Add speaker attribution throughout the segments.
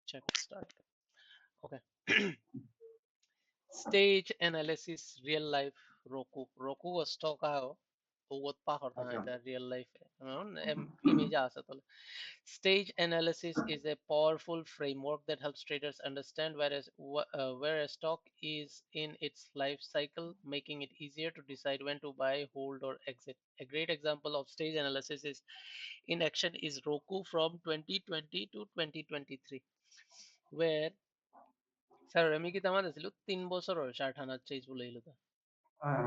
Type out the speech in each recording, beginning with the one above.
Speaker 1: check start. Okay. Stage analysis real life Roku was stock आयो बहुत पहाड़ था
Speaker 2: अच्छा
Speaker 1: इधर real life image आसा तो stage analysis is a powerful framework that helps traders understand where a stock is in its life cycle, making it easier to decide when to buy, hold, or exit. A great example of stage analysis is in action is Roku from 2020 to 2023, where sir আমি কি তোমার ছিল 3 বছৰৰ shirt হানাত change বুলাইলো তা
Speaker 2: हाँ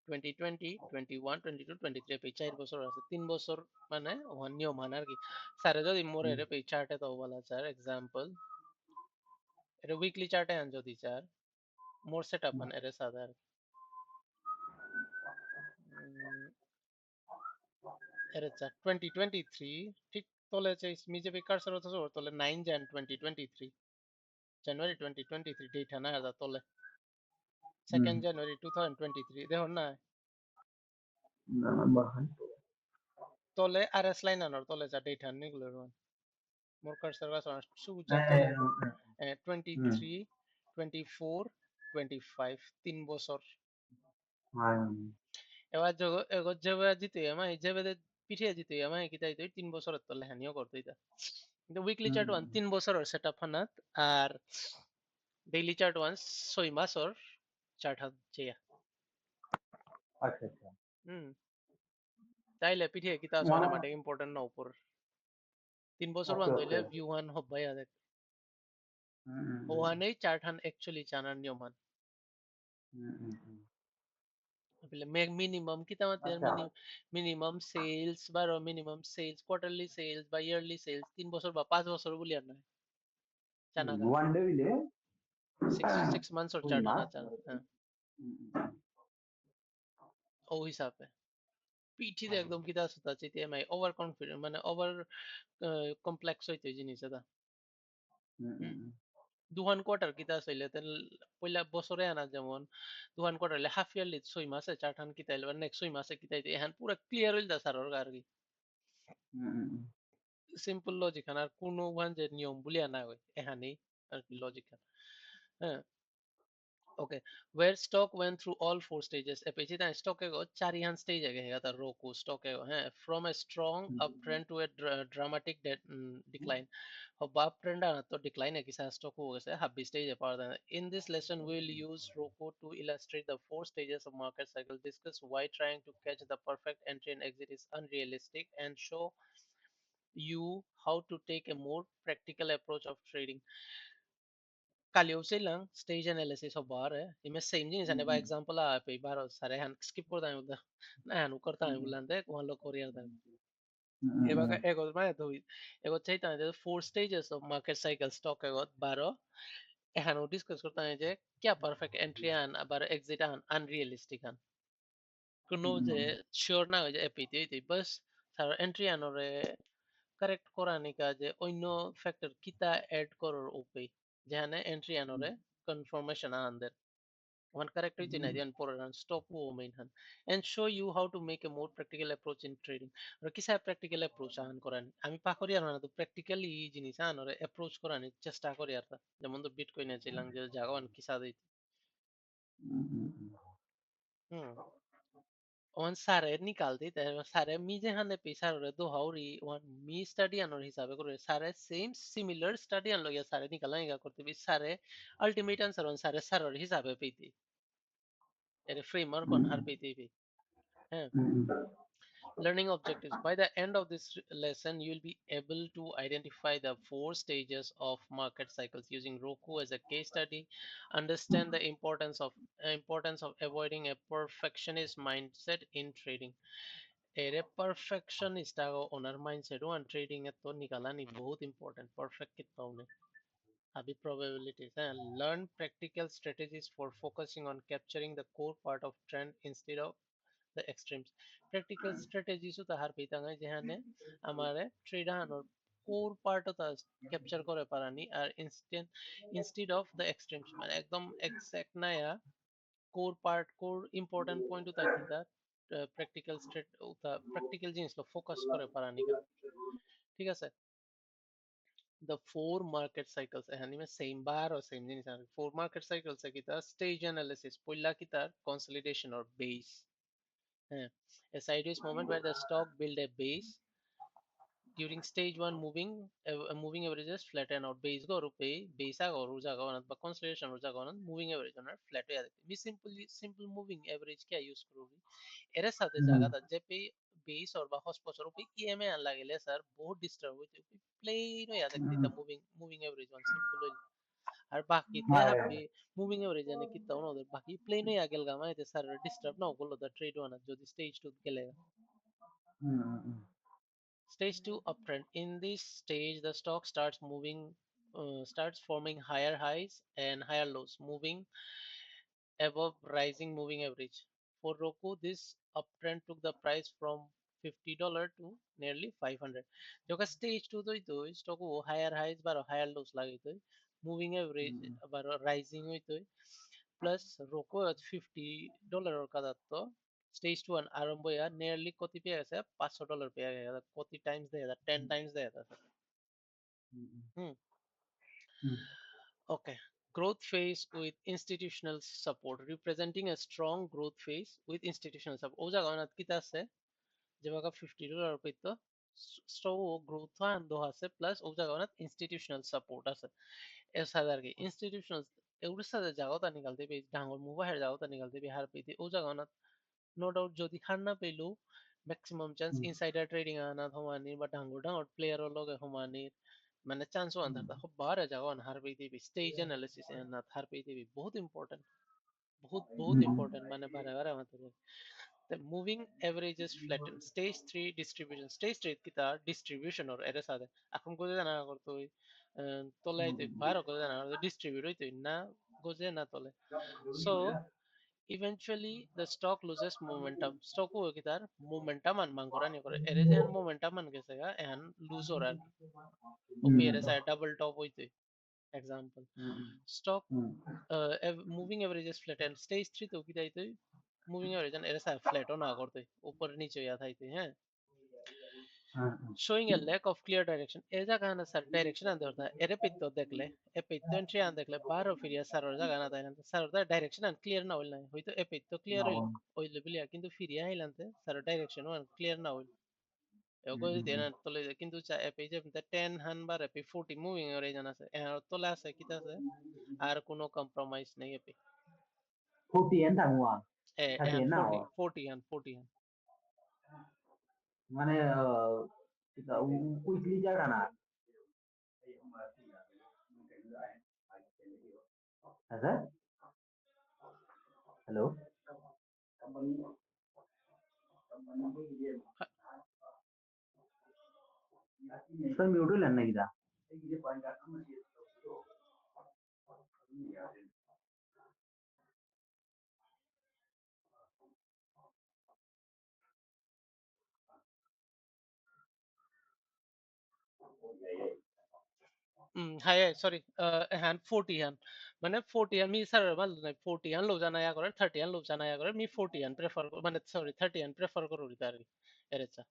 Speaker 1: 2020 21 22 23 pay 4 বছর আছে 3 বছর মানে নিয়ম হান আর কি স্যারে যদি মোর এর পে চার্টে তো বলা স্যার এক্সাম্পল এটা উইকলি চার্টে আন যদি স্যার মোর সেটআপ হান এর সাদার এর স্যার 2023 ঠিক তলে চাইস মিজে পে কারসর হতো তলে 9 jan 2023 January 2023 ডেট হানা আর তলে 2nd January 2023 দেখো না
Speaker 2: bahan
Speaker 1: tole RS line anor tole ja date han nigulo ron more cursor was on suja tole
Speaker 2: eh
Speaker 1: 23 24 25 তিন বছর এবার এগো যাবে জিতে আমায় যাবে পিছিয়ে জিতে আমায় কি তাই 3 বছরের তলে হানিও করতে এটা কিন্তু উইকলি চার্ট ওয়ান 3 বছরের সেটআপ হানাত আর ডেইলি চার্ট ওয়ান 6 মাসর চার্ট হাত চেয়া
Speaker 2: अच्छा अच्छा
Speaker 1: হুম তাইলে পিছিয়ে কিতা আছে
Speaker 2: वहाँ
Speaker 1: মানে ইম্পর্টেন্ট না উপর 3 বছর ওয়ান
Speaker 2: ओके
Speaker 1: তৈলে
Speaker 2: ओके
Speaker 1: ভিউ ওয়ান হব্বাই আদে ওহানেই চার্ট হান একচুয়ালি জানার নিয়ম হান minimum kita mati
Speaker 2: अच्छा
Speaker 1: minimum sales বা minimum sales quarterly sales বা yearly sales 3 বছর বা 5 বছর বলি আর নয় জানা গা
Speaker 2: वन डे विले
Speaker 1: 6 months or
Speaker 2: कोई
Speaker 1: চার্ট আনা
Speaker 2: मास
Speaker 1: জানা হ্যাঁ ও হিসাবে পিঠিতে একদম কিতা সুতা চিতে মাই ওভার কনফিডেন্ট মানে ওভার কমপ্লেক্স হইতে জিনিস এটা দুহান কোয়ার্টার কিতা চাইলে তেল পয়লা বছরে আনা যেমন দুহান কোয়ার্টার হাফ ইয়ারলি 6 মাসে চার্ট হান কিতা এলে নেক্সট 6 মাসে কিতা এহান পুরা ক্লিয়ার হইল দা সারর আর কি সিম্পল লজিক আর কোনো ওয়ান যে নিয়ম বলিয়া না হয় এখানেই আর কি লজিক হ্যাঁ okay where stock went through all 4 stages e pechi ta stock ego chari han stage age hega ta roku stock ego from a strong uptrend to a dramatic decline hob uptrend to decline e kisa stock ho gese habbi stage e par in this lesson we will use roku to illustrate the 4 stages of market cycle, discuss why trying to catch the perfect entry and exit is unrealistic, and show you how to take a more practical approach of trading. Kalyo silang stage analysis of bar hai ime same jinis ane ba example a pe bar sare han skip kor dai uda na han karta hai bulande wan lo courier da eba ka ego ma to ego chaita hai 4 stages of market cycle stock ego baro এখানেও discuss করতে হয় যে क्या perfect entry आन আবার exit आन unrealistic आन কোনো যে শিওর না হয়ে যায় এপিতে বাস তার এন্ট্রি আনরে কারেক্ট করা নিকা যে অন্য ফ্যাক্টর কিতা এড করার উপে যেখানে এন্ট্রি আনরে কনফার্মেশন আনদের one correct হইছে না দেন পরে রান স্টপ ও মেইন হান and show you how to make a more practical approach in trading আর কিসা প্র্যাকটিক্যাল অ্যাপ্রোচ আন করেন আমি পাকড়ি আর না তো প্র্যাকটিক্যালি জিনিস আন আর অ্যাপ্রোচ করার চেষ্টা করি আর যেমন তো বিটকয়েনে ছিলাম যে জাগান কিসা দিই হুম वन सारे निकालते थे सारे मी जहां पे सारे दो हाउरी वन मी स्टडी अनर हिसाब करे सारे सेम सिमिलर स्टडी अन लोग सारे निकालेंगे करते भी सारे अल्टीमेट आंसर वन सारे सरर हिसाब पे थी एरे फ्रेमवर्क on हर पे थी हैं learning objectives by the end of this lesson you will be able to identify the 4 stages of market cycles using Roku as a case study, understand the importance of avoiding a perfectionist mindset in trading. এরে perfectionist আগো ওনার mindset one trading এ তো নিকালানি বহুত important perfect কিতাও নেই अभी probabilities learn practical strategies for focusing on capturing the core part of trend instead of the extremes. Practical strategies তো তাহার পিতাঙ্গে যেখানে আমারে ট্রেডানোর কোর পার্টও তা ক্যাপচার করে পারানি আর instead of the extremes মানে একদম এক্সাক্ট না core part core important point তা কিতা প্র্যাকটিক্যাল প্র্যাকটিক্যাল জিনিস ফোকাস করে পারানি ঠিক আছে the four market cycles ehani me same bar or same jinis four market cycles e kita stage analysis poila kita consolidation or base. A sideways moment where the stock build a base. During stage one, moving averages flatten out. Base go rupe, base go ruja go anat, but consolidation ruja go anat, moving average anat flat ho jate. We simple moving average क्या use करोगे? Array साथे जागा था जब पे base और बाहर sports रुपए EMA आन लगे ले सर बहुत disturb हुई थी. Plain हो याद रखती था moving average one simple हो. और बाकी थे happy moving average ने कितना होना उधर बाकी plain हो याद गलगा मैं थे सर disturb ना हो गलो द trade वाना जो stage two के लेगा. Stage 2 uptrend. In this stage, the stock starts forming higher highs and higher lows, moving above rising moving average. For Roku, this uptrend took the price from $50 to nearly 500. जो stage 2 तो stock वो higher highs बारो higher lows लगे तो moving average बारो rising हुई तो plus Roku $50 और का तो स्टेज टू आरंभ हुआ नियरली कति पे गया $500 पे आ गया कति टाइम्स देगा 10 टाइम्स देगा hmm okay. Growth phase with institutional support representing a strong growth phase with institutional support ओ जगह ना कितना से जब का $50 पे तो स्टॉक ग्रोथ दो हासे प्लस ओ जगह ना institutional support আছে ऐसा करके institutional एवढे सारे जागो ता निकालते पे डांगोर मुवा है जागो ता निकालते पे हर पे ओ जगह ना नो डाउट যদি খান না পেলো ম্যাক্সিমাম চান্স ইনসাইডার ট্রেডিং আনা হমানি বা ডাঙ্গর ডাঙ্গর প্লেয়ার লগে হমানি মানে চান্স ওয়ান থাকতা খুব বারে যাওয়ান হার পেইতে বি স্টেজ অ্যানালিসিস না হার পেইতে বি বহুত ইম্পর্টেন্ট बहुत बहुत important মানে বারে বারে আমাদের the moving averages flatten stage 3 distribution stage 3 kita distribution or এর সাথে এখন কোজে জানা করতে তোলাইতে বারো কোজে জানা distribute হইতে না গোজে না তোলে so eventually the stock loses momentum stock हो कि तार momentum an मान करा नहीं करे एरे जहन momentum an कैसे का एहन lose हो रहा है OP array side double top हुई थी example stock moving averages flatten stage 3 तो कि ताई तो moving average an array side flat होना करते ऊपर नीचे या था इतने हैं showing a lack of clear direction ऐसा कहना सर direction अंदर होता है एरे पित्तो देख ले ए पित्तो entry अंदर देख ले बाहर फिर या सर रोजा कहना था ना सर रोजा direction अन clear ना होइल ना होई तो ए पित्तो clear होइल बिलिया किंतु फिर या हिलनते सर direction वन clear ना होइल एगो देना तो ले किंतु चा ए पेज में 10 हन बार पे 40 moving average आना से तो ला से किता से আর কোনো compromise नहीं है पे
Speaker 2: 40 এন থাকুয়া
Speaker 1: ए
Speaker 2: 30 এন না
Speaker 1: 40 हन 40 हन
Speaker 2: মানে কুইকলি জায়গা না হ্যাঁ হ্যালো सर म्यूट लेना किदा
Speaker 1: हाय सॉरी हन 40 हन মানে 40 हन मी सर মান 40 हन लो जाना या करे 30 हन लो जाना या करे मी 40 हन प्रेफर মানে সরি 30 हन প্রেফার করো রিতার এরেছা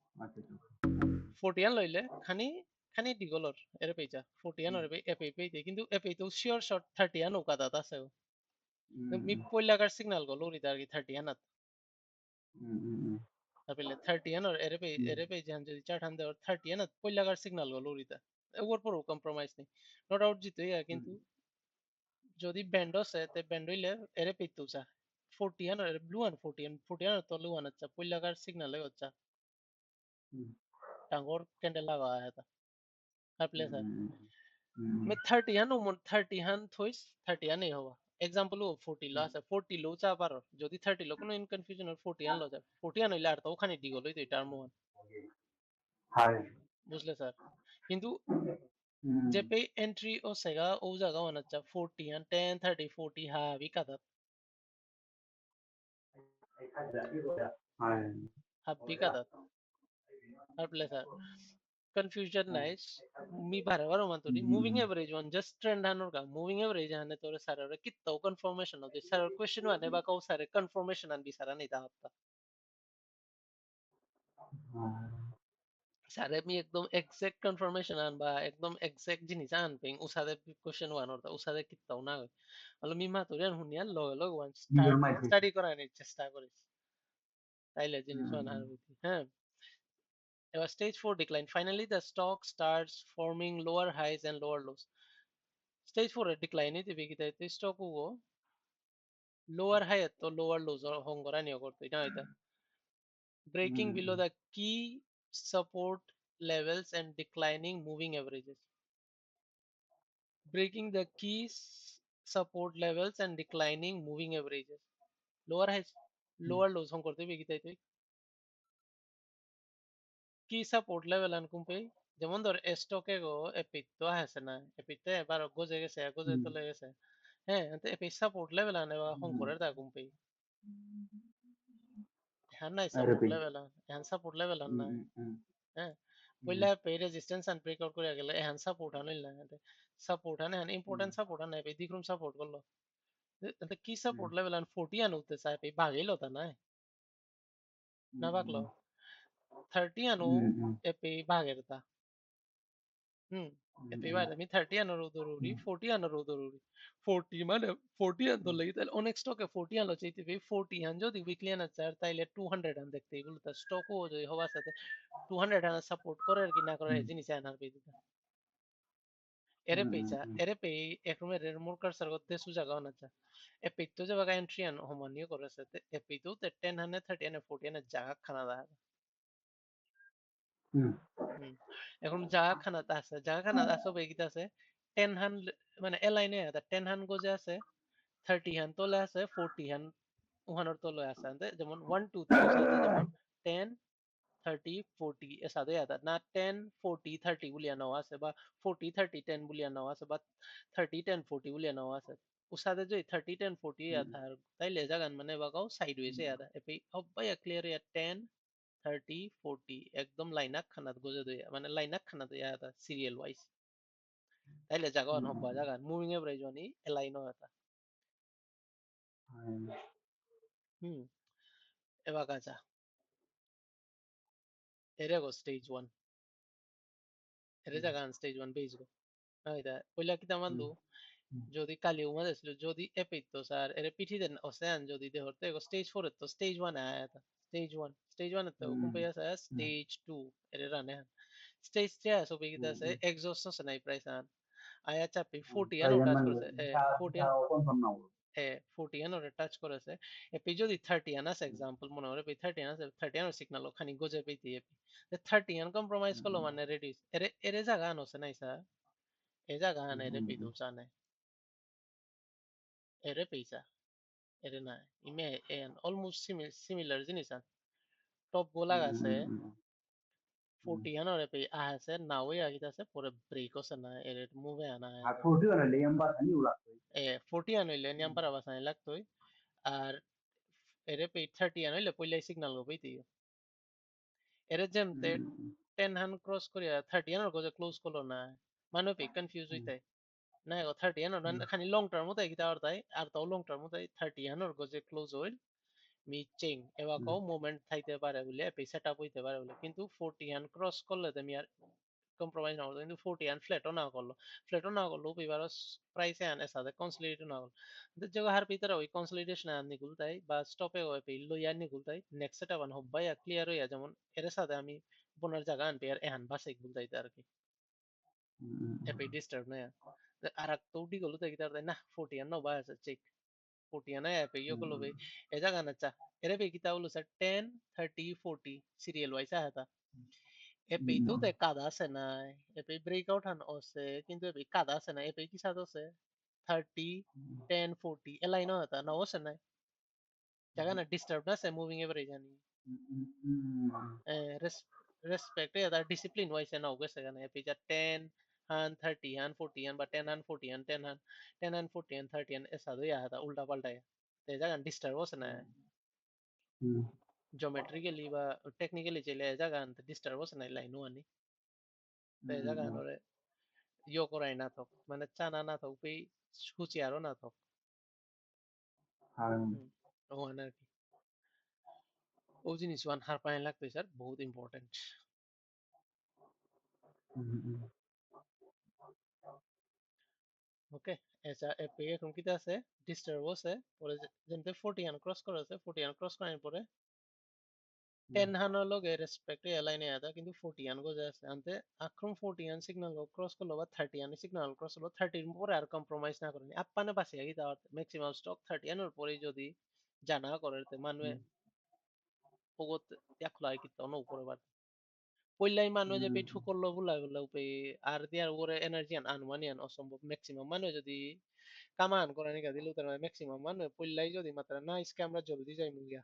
Speaker 1: 40 हन লইলে খানি খানি দিগলর এরে পেইচা 40 हन এরে এপে পেইতে কিন্তু এপে তো শিওর শট 30 हन ওকা দাতা আছে মি পয়লাকার সিগন্যাল গো লরিতার কি 30 हन তারপরে 30 हन এরে পে জান যদি চার হান দেওয়ার 30 हन পয়লাকার সিগন্যাল গো লরিতা ওর পরও কম্প্রোমাইজ নেই নো ডাউট জিতে কিন্তু যদি ব্যান্ড আছে তে ব্যান্ড হইলে এরে পেইতো চা 40 हन এর ব্লু আন 40 हन 40 हन তো লু আন আচ্ছা পয়লাকার সিগন্যাল হচ্ছে টাঙ্গর ক্যান্ডেল লাগা है था हर प्लेस है मैं 30 हन उमन 30 हन थोइस 30 हन नहीं होगा एग्जांपल वो 40 লস আছে 40 লো চা পারো যদি 30 লো কোনো ইনকনফিউশন আর 40 হন লো যা 40 হন হইলে আর তো ওখানে দিগো লই তো এটার মন
Speaker 2: हाय
Speaker 1: বুঝলে স্যার কিন্তু যে পে এন্ট্রি ও সেগা ও জায়গা ওনা চা 40 हन 10 30 40 হাবি কাদা
Speaker 2: हाय
Speaker 1: হাবি কাদা আর প্লেস আর confusion nice मी बरोबर म्हणतो ती मूविंग एव्हरेज वन जस्ट ट्रेंड हानोर का मूविंग एव्हरेज हाने तोरे सारे कित्ता कन्फर्मेशन होते सारे क्वेश्चन वाने बा कौ सारे कन्फर्मेशन आन भी सारा नहीं था हफ्ता স্যার আমি একদম এক্সাক্ট কনফার্মেশন আন বা একদম এক্সাক্ট জিনিস আন পেং উসাদে কোশ্চেন ওয়ান অর্থাৎ উসাদে কিত্তাও না হলো মিমা তোরিয়ান হুনিয়ান লগে লগে ওয়ান
Speaker 2: নিজের মাইর খাইছে
Speaker 1: স্টাডি করার চেষ্টা করিস তাইলে জিনিস ওয়ান আর হইতি হ্যাঁ এবার stage 4 decline finally the stock starts forming lower highs and lower lows stage 4 এর ডিক্লাইনে দিবে কি তাই স্টক উগো লোয়ার হাই তো লোয়ার লোস হংগরা নিয়ে করতে এটা এটা breaking below the key support levels and declining moving averages. Breaking the key support levels and declining moving averages. Lower highs, lower lows हम करते भी कितने key support level আনকুম পে যেমন ধর স্টকে গো এপিতো আছে না এপিতে এবার গজে চলে গেছে হ্যাঁ তো এপি সাপোর্ট লেভেল আনে বা হং করে তা কুম পে হ্যাঁ নাই সাপোর্ট লেভেল হ্যাঁ সাপোর্ট লেভেল আন না হ্যাঁ पहिला पे रेजिस्टेंस एंड ब्रेकआउट করে গেলে এহান সাপোর্ট আনিল না সাপোর্ট আনে এহান ইম্পর্টেন্ট সাপোর্ট আনে বে দিগ্রুম সাপোর্ট করলো তো কি সাপোর্ট লেভেল আন 40 আন উঠতে চায় পে ভাগিল তা না না ভাগলো 30 আনো এ পে ভাগের তা হুম এ পে ভাগ আমি 30 আনো জরুরি 40 আনো জরুরি 40 মানে 40 আন তো লাগি তাহলে অনেক স্টকে 40 আলো চাইতে পে 40 আন যদি উইকলি আনা চায় তাইলে 200 আন দেখতে এগুলো তো স্টকও যদি হওয়ার সাথে 200 আন সাপোর্ট করে আর কি না করে জিনিস আনার pay ere pe ekrum erer murkar sargot de su jaga ona cha e pe to jaga entry an homaniyo korase te e pe to te 10 hane 30 hane 40 hane jaga khana da এখন জাগা খানাতে আছে জাগা খানাতে আছে বেগিতে আছে 10 হান মানে এলাইনে আছে 10 হান গজে আছে 30 হান তোলে আছে 40 হান উহানোর তোলে আছে যেমন 1 2 3 সাথে যেমন 10 30 40 এর সাথে আদা না 10 40 30 বুলিয়া নেওয়া আছে বা 40 30 10 বুলিয়া নেওয়া আছে বা 30 10 40 বুলিয়া নেওয়া আছে উস সাথে যদি 30 10 40 আতা আর তাইলে জাগান মানে বাগাও সাইড ওয়েসে আদা এপি অব্বাই ক্লিয়ার ইয়া 10 30 40 একদম লাইনাক খানাত গজে দইয়া মানে লাইনাক খানাত ইয়া আদা সিরিয়াল ওয়াইজ তাইলে জাগান হব্বা জাগান মুভিং এভারেজ ওয়ানি এলাইনো আতা হুম এবা কাজা এরে গো স্টেজ 1 এরে জাগান স্টেজ 1 বেজ গো আইদা পয়লা কিতা মানলু যদি কালি উমা দেছিল যদি এপিতো স্যার এর পিঠি দেন ওসেন যদি দে হরতে স্টেজ 4 তো স্টেজ 1 আয়া था স্টেজ 1 তো হুকুম पे আছে স্টেজ 2 এর রানে স্টেজ 3 সো বেগিতা আছে এক্সহস্ট নাই প্রাইস আন আয়া চাপি 40 আনো টাচ করেছে 40 40 আনো টাচ করেছে এপি যদি 30 আনাস এক্সাম্পল মনে করে 30 আনাস 30 আনো সিগন্যাল খানি গজে পেতি এপি 30 আন কম্প্রোমাইজ করলো মানে রেডিউস এরে এরে জায়গা আনোছে নাই স্যার এ জায়গা আনে এরে পিদু জানে এরে পেইসা এরে না ইমে এন অলমোস্ট সিমিলার জিনিস আন টপ গোলা আছে 40 আনরে পে আছে নাও আগিতে আছে পরে ব্রেক আছে না এর মুভে আনা
Speaker 2: আর 40 হলে এম্বার খালি উলা
Speaker 1: 40 আনইলে নাম্বার আবাসানি লাগতোই আর এরে পে 30 আনইলে পইলাই সিগন্যাল গো পেইতি এরে যেমতে 10 হান ক্রস করিয়া 30 আনর গজে ক্লোজ করলো না মানে পে কনফিউজ হইতে না গো 30 আনর খানি লং টার্ম মতো গিতা আর তাও লং টার্ম মতো 30 আনর গজে ক্লোজ হইল মিচিং এবাকও মুভমেন্ট থাইতে পারে বলে এপি সেটআপ হইতে পারে বলে কিন্তু 40 হান ক্রস করলে তুমি আর কম্প্রোমাইজ না করতো কিন্তু 40 হান ফ্ল্যাটও না করলো এবার প্রাইসে আনে সাথে কনসলিডেট না করলো কিন্তু যে হার ভিতরে ওই কনসলিডেশন আন নিগুলতাই বা স্টপে ওই পে লইয়া নিগুলতাই নেক্সট সেটআপ আন হব্বাই ক্লিয়ার হইয়া যেমন এর সাথে আমি বোনার জায়গা আনতে আর এহান বাসে গুলতাইতে আর কি এপি ডিস্টার্ব না আর এক তো উঠি গেল তাই না 40 হান না বা আছে check 40 ana app yo ko lo be esa gana cha ere be kita ulo sa 10 30 40 serial wise aha ta epe to te kada ase na epe breakout han ose কিন্তু epe kada ase na epe ki sa ose 30 10 40 elai no ta na ose na jaga na disturb na se moving average ani respect ya da discipline wise na hoge se gana epe ja 10 han 30 han 40 han ba 10 han 40 han 10 han 10 han 40 han 30 han ऐसा तो यार था उल्टा पल्टा है ते जागा disturb हो सना geometrically বা technically চলে জায়গা আনতে ডিস্টার্ব হচ্ছে না লাইন আনি তো এই জায়গা আনরে ইয়ো করাই না থাক মানে চানা না থাক পেই সুচি আরো না থাক ও আর কি ও জিনিস ওয়ান হার পানি লাগতো স্যার বহুত ইম্পর্টেন্ট ওকে এটা এপি এখন কিতা আছে ডিস্টার্ব আছে পরে যেমতে 40 আন ক্রস করা আছে 40 আন ক্রস করার পরে 10 হানের লগে রেসপেক্ট এলাইনে আদা কিন্তু 40 আন গজে আছে আনতে আক্রম 40 আন সিগন্যাল ক্রস করলো বা 30 আন সিগন্যাল ক্রস করলো 30 এর পরে আর কম্প্রোমাইজ না করেনি আপ্পানে পাশে গিয়ে তার ম্যাক্সিমাম স্টক 30 আনের পরে যদি জানা করে মানুয়ে পগত একলাই কিতা অন উপরে বার পইলাই মানুষ যে পেঠু করলো বুলাই বুলাই উপে আর দিয়ার উপরে এনার্জি আনমানি আন অসম্ভব ম্যাক্সিমাম মানুষ যদি কামান করে নিকা দিল তার ম্যাক্সিমাম মানুষ পইলাই যদি মাত্রা না ইসকে আমরা জলদি যাই মুগিয়া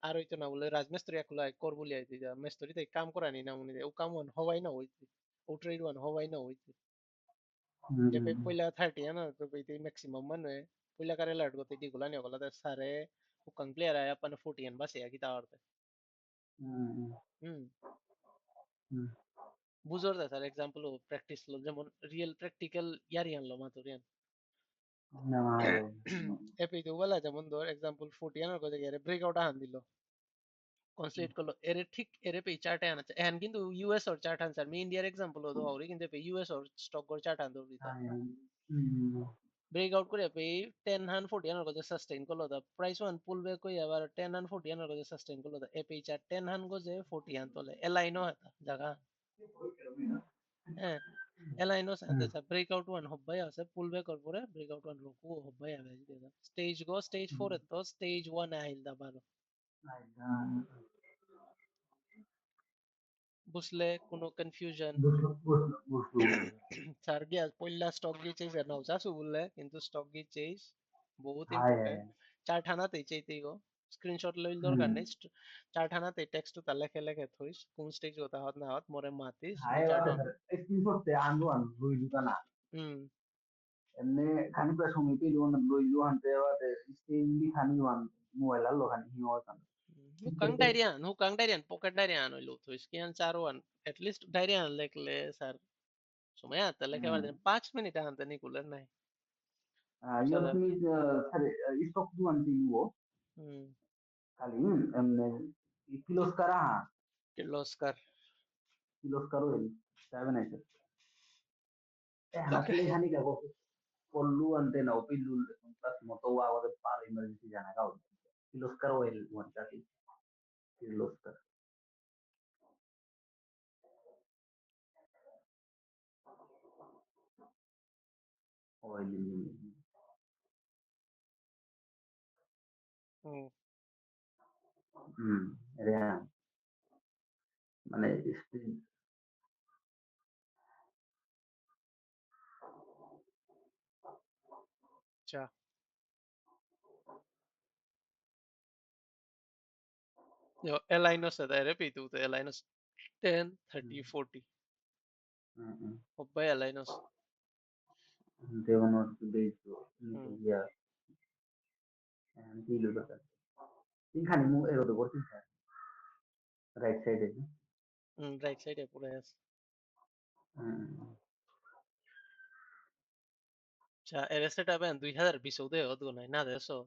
Speaker 1: আর হইতো না বলে রাজমিস্ত্রি একলাই কর বলি আইতি যা মিস্ত্রি তাই কাম করানি না উনি ও কাম ওয়ান হওয়াই না হইতি ও ট্রেড ওয়ান হওয়াই না হইতি যে পইলা 30 না তো পেতে ম্যাক্সিমাম মানুষ পইলা কারে লাট গতে দি গুলা নিয়া গলা তার সারে হুকাং প্লেয়ার আয় আপনে 40 এন বাসে কি তাওয়ারতে হুম বুঝর দা স্যার এক্সাম্পল প্র্যাকটিস লো যেমন রিয়েল প্র্যাকটিক্যাল ইয়ারি আনলো মাতুরিয়ান এপি তো বলা যেমন ধর এক্সাম্পল 40 আনার কথা গেরে ব্রেকআউট আন দিল কনসিডার করলো এর ঠিক এর পে চার্টে আনছে এখন কিন্তু ইউএস ওর চার্ট আনছে আমি ইন্ডিয়ার এক্সাম্পল তো আউরি কিন্তু পে ইউএস ওর স্টক গর চার্ট আন দিতা ব্রেকআউট করে পে 10 হান 40 আনার কথা সাস্টেইন করলো the price one pull back কই আবার 10 হান 40 আনার কথা সাস্টেইন করলো দা এপি চার্ট 10 হান গজে 40 হান তোলে এলাইনো হতা জায়গা হ্যাঁ এলাইনো সাথে সাথে ব্রেকআউট ওয়ান হব্বাই আছে পুল ব্যাক কর পরে ব্রেকআউট ওয়ান রুকু হব্বাই আবে দিদা স্টেজ গো স্টেজ 4 এ তো স্টেজ 1 আইল দা বারো বুঝলে কোনো কনফিউশন স্যার গিয়া পয়লা স্টক গিয়েছে নাও চাসু বললে কিন্তু স্টক গিয়েছে বহুত ইম্পর্টেন্ট চার্ট হানাতেই চাইতেই গো স্ক্রিনশট লইল দরকার নেই চার্ট হানাতে টেক্সট তা লেখে লেখে থইস কোন স্টেজ হতা হত না হত মরে মাতিস চার্ট হুম
Speaker 2: Enne khani pa sumi pe luan lo luan te wa te steam bi khani wan mobile lo khani hi wa kan
Speaker 1: hukang darian pocket darian হইলো থইস কি আন চারওয়ান at least darian লেখলে স্যার সময় আতে লেখে বার দিন 5 মিনিট আনতে নিকুলের নাই
Speaker 2: yo
Speaker 1: সাদা
Speaker 2: ni sare stock duan ti wo
Speaker 1: হুম
Speaker 2: kali emne kilos kara
Speaker 1: Kirloskar
Speaker 2: kilos karo el 7 8
Speaker 1: ওকে
Speaker 2: hasle khani ka ko pollu ante na opilul plus moto wa wa par emergency jana ka kilos karo el wan ka kilos kar oil
Speaker 1: হুম
Speaker 2: রে মানে
Speaker 1: আচ্ছা yo Elinos है repito तो Elinos 10 30 40 Obbay Elinos
Speaker 2: devono beso
Speaker 1: hmm
Speaker 2: ya dilu ka tin khani mu ero do gortin sa right side e
Speaker 1: right সাইডে পড়ে আছে আচ্ছা এর সেটা বেন 2020 ওদে ওদো নাই না দেছো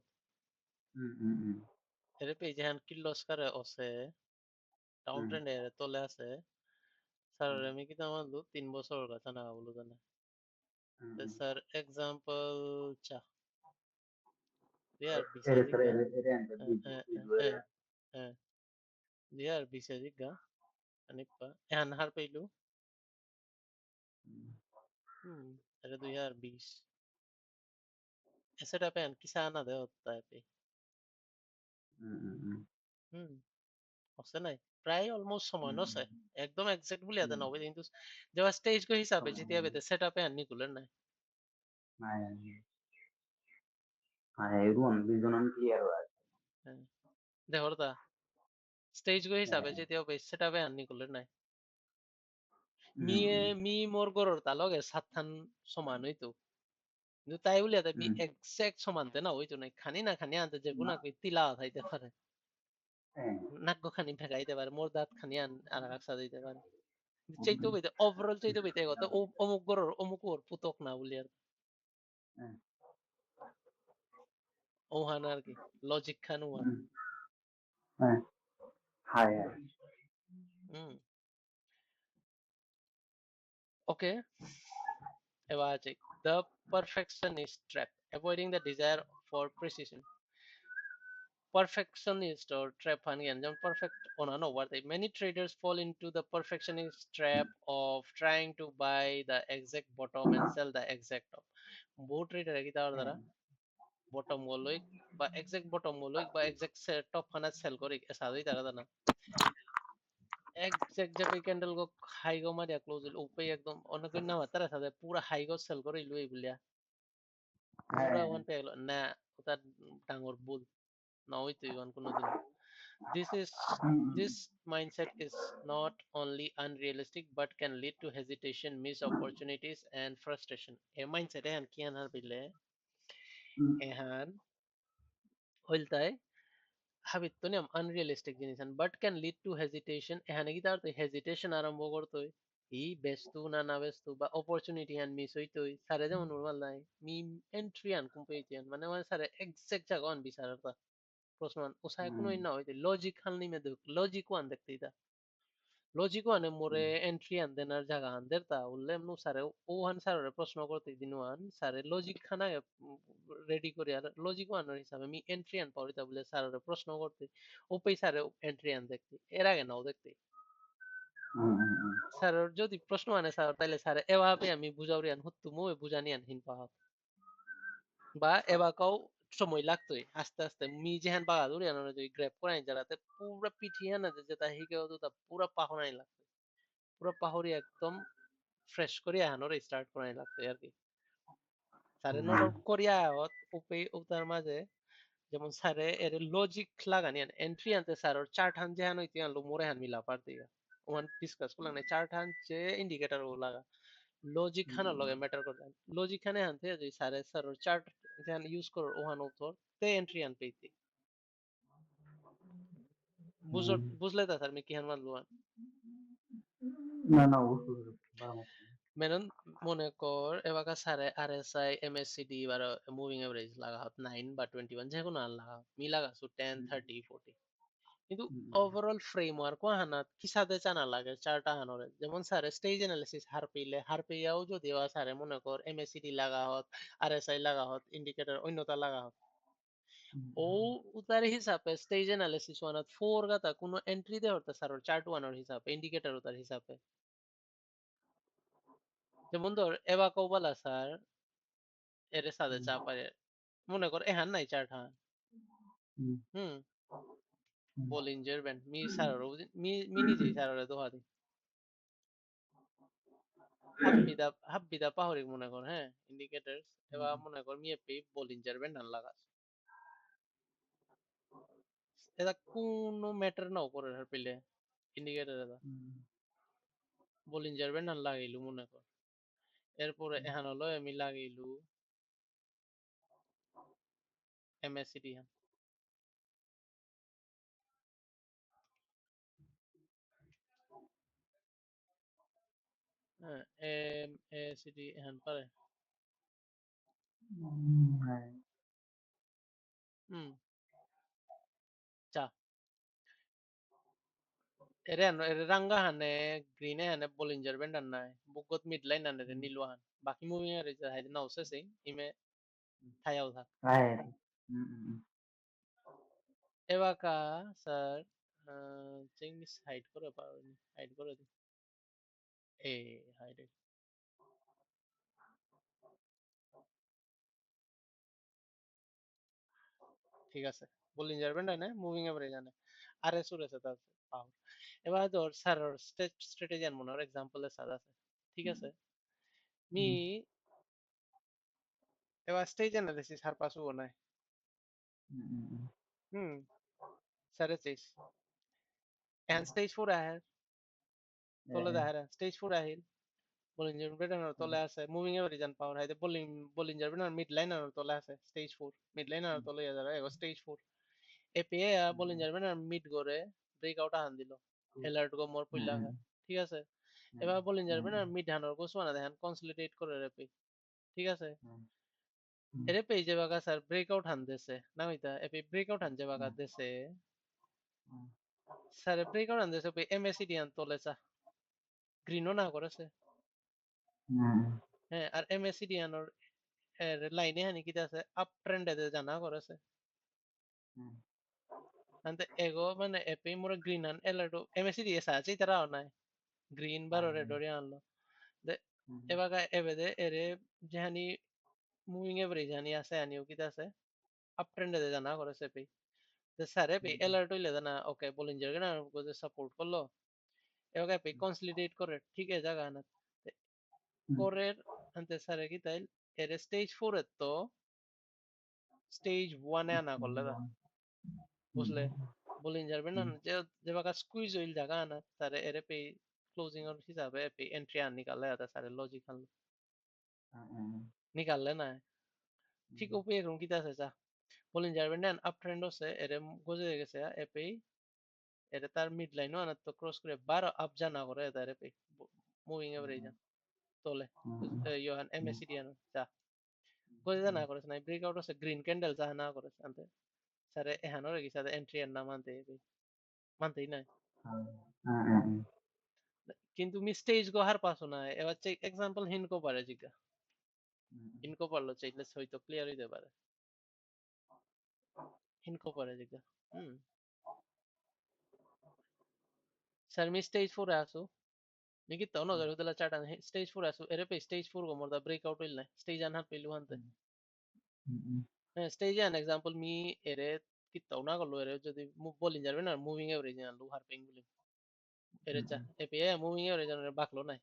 Speaker 1: এর পে যেহান কির্লোস্কার আছে ডাউন ট্রেন্ড এর তলে আছে স্যার আমি কি আমার 2-3 বছর কথা না বলো জানা স্যার এক্সাম্পল চা Bihar
Speaker 2: ere
Speaker 1: বিসে
Speaker 2: sare
Speaker 1: দিগা
Speaker 2: ere ante bidu ere
Speaker 1: Bihar বিসে দিগা আনিপা এহান হার পেইলু এটা 2020 সেটা পেন কিসা আনা দে হত্তা পে হুম আছে নাই প্রায় অলমোস্ট সমান আছে একদম এক্সাক্ট বলি আদে নবে কিন্তু যেবা স্টেজ কো হিসাবে জিতিয়া বেতে সেটআপে আনি গুলেন নাই
Speaker 2: everyone vision on clear
Speaker 1: দেখো তা স্টেজ কো হিসাবে জিতিয়া বে সেটআপে আনি গুলেন নাই মি মোর গরর তা লগে সাতখান সমান হইতো কিন্তু তাই বলি আদে মি এক্সাক্ট সমান তে না হইতো নাই খানি না খানি আনতে যে গুনা কই তিলা থাইতে পারে নাক খানি ভেগাইতে পারে মোর দাঁত খানি আর রাখসা দিতে পারে চাইতো বইতে ওভারঅল চাইতো বইতে গত অমুক গরর অমুক ওর পুতক না বলি আর ওহান আর কি লজিক খান ওহান
Speaker 2: hi
Speaker 1: হুম Okay, Evajic. The perfectionist trap, avoiding the desire for precision. Perfectionist or trap again, perfect on an over. Many traders fall into the perfectionist trap of trying to buy the exact bottom and sell the exact top. বহু tedder কি তার দ্বারা bottom গলইক বা exact bottom গলইক বা exact top খানা sell করিক এসাদই তারা জানা exact যে ক্যান্ডেল গো হাই গো মারিয়া ক্লোজ উপে একদম অনেক না তারা সাথে পুরা হাই গো সেল করে ইলু এইগুলিয়া পুরা ওয়ান পে না তার ডাঙর বুল না হইতো ইওয়ান কোনোদিন this is this mindset is not only unrealistic but can lead to hesitation, missed opportunities and frustration. A mindset ehan kian har bile ehan হইলতাই habit নিয়ম আনরিয়েলিস্টিক জিনিস but can lead to hesitation এখানে কি তার hesitation আরম্ভ করতোই ই বেস্তু না বেস্তু বা opportunity হ্যান miss হইতোই সারে যেমন নরমাল নাই মি এন্ট্রি আন কুম্পেইতিয়ান মানে সারে এক্সাক্ট জায়গা আন বিচারতা প্রশ্ন ও সারে কোনো না হইতে লজিক খাল নিমে দেখ লজিক ওয়ান দেখতে ইতা লজিক ওয়ানে মোরে এন্ট্রি আন দেনার জায়গা আন দেরতা উল্লে নু সারে ও হান সারে প্রশ্ন করতে দিন ওয়ান সারে লজিক খানা রেডি করে আর লজিক ওয়ানের হিসাবে আমি এন্ট্রি আন পাওয়া বলে স্যারের প্রশ্ন করতে ও পেই স্যারে এন্ট্রি আন দেখতে এর আগে নাও দেখতে স্যারের যদি প্রশ্ন আনে স্যার তাইলে স্যার এভাবে আমি বুঝাউরি আন হত্তু মুই বুঝানি আন হিন পাহাত বা এবাকাও সময় লাগতোই আস্তে আস্তে মি যেহান বাগাদুরি আন যদি গ্র্যাব করাই যারাতে পুরা পিঠিয়ে না যেটা হিকে হতো তা পুরা পাহনাই লাগতো পুরা পাহরি একদম ফ্রেশ করে আহানোর স্টার্ট করাই লাগতো আর কি স্যারে নোট আউট করিয়া উপে উতার মাঝে যেমন স্যারে এর লজিক লাগানি এন্ট্রি আনতে স্যার ওর চার্ট হান যেহান হইতে আনলো মোরে হান মিলা পারতে ওমান ডিসকাস করলাম না চার্ট হান যে ইন্ডিকেটর ও লাগা লজিক খানা লগে ম্যাটার করে লজিক খানে আনতে যদি স্যারে স্যার ওর চার্ট যেহান ইউজ করো ওহান উত্তর তে এন্ট্রি আন পেইতে বুঝলে তা স্যার মি কি হান মানলো
Speaker 2: না না অবশ্যই
Speaker 1: মেনন মনে কর এবাকা স্যারে আরএসআই এমএসসিডি বা মুভিং এভারেজ লাগা হত 9 বা 21 যে কোনো আন লাগা মি লাগাছু 10 30 40 কিন্তু ওভারঅল ফ্রেমওয়ার্ক হানাত কিসাতে জানা লাগে চারটা হানরে যেমন স্যার স্টেজ অ্যানালিসিস হার পেইয়াও যদি স্যারে মনে কর এমএসসিডি লাগা হত আরএসআই লাগা হত ইন্ডিকেটর অন্যতা লাগা হত ও উতার হিসাবে স্টেজ অ্যানালিসিস ওয়ানাত ফোর গাতা কোনো এন্ট্রি দে হতে স্যার চার্ট ওয়ানের হিসাবে ইন্ডিকেটর উতার হিসাবে যেমন ধর এবা কৌবালা স্যার এর সাথে চাপারে মনে কর এহান নাই চার্ট হান হুম বলিঞ্জার ব্যান্ড মি স্যার মি নিজেই স্যারের দোহা দি হাব্বিদা পাহরি মনে কর হ্যাঁ ইন্ডিকেটরস এবার মনে কর মি এপি বলিঞ্জার ব্যান্ড আন লাগাস এটা কোনো ম্যাটার নাও করে হার পেলে ইন্ডিকেটর এটা বলিঞ্জার ব্যান্ড আন লাগাইলু মনে কর এরপরে এহান হলো আমি লাগাইলু এমএসসিডি হান হ্যাঁ এমএসসিডি এহান পারে হুম চা এরে রাঙ্গা হানে গ্রিনে হানে বলিঞ্জার ব্যান্ড আন নাই বুকত মিড লাইন আনে রে নীলু হান বাকি মুভিং এর হাইদে নাও সেসে ইমে থায়াও থাক এবাকা স্যার চেঞ্জ হাইড করে পারবেন হাইড করে দিই এ হাইড ঠিক আছে বলিঞ্জার ব্যান্ড আনে মুভিং এভারেজ আনে আর এস উর আছে তার পাওয়ার এবার ধর স্যার স্ট্র্যাটেজি আন মনে এক্সাম্পলের সাথে আছে ঠিক আছে মি এবার স্টেজ অ্যানালিসিস হার পাসু নাই হুম স্যারে চেস এন্ড স্টেজ 4 আহে তোলে দেখারে স্টেজ 4 আহিল বলিঞ্জার ব্যান্ড তোলে আছে মুভিং এভারেজ আন পাওয়ার হাইতে বলিঞ্জার ব্যান্ড মিড লাইন আর তোলে আছে স্টেজ 4 মিড লাইন আর তোলে যারা এগো স্টেজ 4 এপিএ বলিঞ্জার ব্যান্ড আর মিড করে ব্রেকআউট আন দিল এলার্ট গো মোর পইলা ঠিক আছে এবার বলিঞ্জার ব্যান্ড আর মিড হানর গো সোনা দেখেন কনসলিডেট করে রেপে ঠিক আছে এরে পেয়ে যে বাগা স্যার ব্রেকআউট হান দেছে না হইতা এপি ব্রেকআউট হান যে বাগা দেছে স্যার ব্রেকআউট হান দেছে এমএসিডি আন তোলে চা গ্রিনও না করেছে হ্যাঁ আর এমএসিডি আনোর এর লাইনে হানি কিতা আছে আপ ট্রেন্ড এতে জানা করেছে ante ego মানে এপি মোরে গ্রিন আন এলাটো এমএসিডি এসা আছে তারা নাই গ্রিন বারো রেড ওরি আনলো de ebaga ebede ere jehani moving average hani আছে আনিও কিতা আছে আপ ট্রেন্ড এতে জানা করেছে AP de sare pe alert হইলে না ওকে বলিঞ্জার না যে সাপোর্ট করলো এবারে এপি কনসলিডেট করে ঠিক আছে জায়গা না করে ante sare কি তাই এর স্টেজ 4 এর তো স্টেজ 1 এ আনা করলে দা বুঝলে বলিঞ্জার না যে যে বাকা স্কুইজ হইল জায়গা না তারে এর পে ক্লোজিং এর হিসাবে পে এন্ট্রি আন নিকালে আতা সারে লজিক্যাল নিকালে না ঠিক উপরে এরকম কিতা আছে যা বলিঞ্জার না আপ ট্রেন্ড হচ্ছে এর গজে গেছে এপি এটা তার মিড লাইনও আনার তো ক্রস করে 12 আপ জানা করে তার এপি মুভিং এভারেজ তোলে ইয়োহান এমএসিডি আনো যা গজে জানা করেছে না ব্রেকআউট আছে গ্রিন ক্যান্ডেল যা না করেছে আনতে স্যার এহানো রে গিয়ে এন্ট্রি এর নাম আনতে মানতেই নাই কিন্তু মি স্টেজ গো হার পাসো না এবার চেক এক্সাম্পল হিনকো পারে জিগা হিনকো পারলো চাইলে হয়তো ক্লিয়ার হইতে পারে হিনকো পারে জিগা স্যার মি স্টেজ 4 এ আসো Nikita no dar hudala chata stage 4 asu ere pe stage 4 go morda breakout il nai stage an har pelu hante stage an example mi ere kitta una gollo ere jodi bowling jarbe na moving average an lu har ping bowling ere cha e pe moving average an baklo nai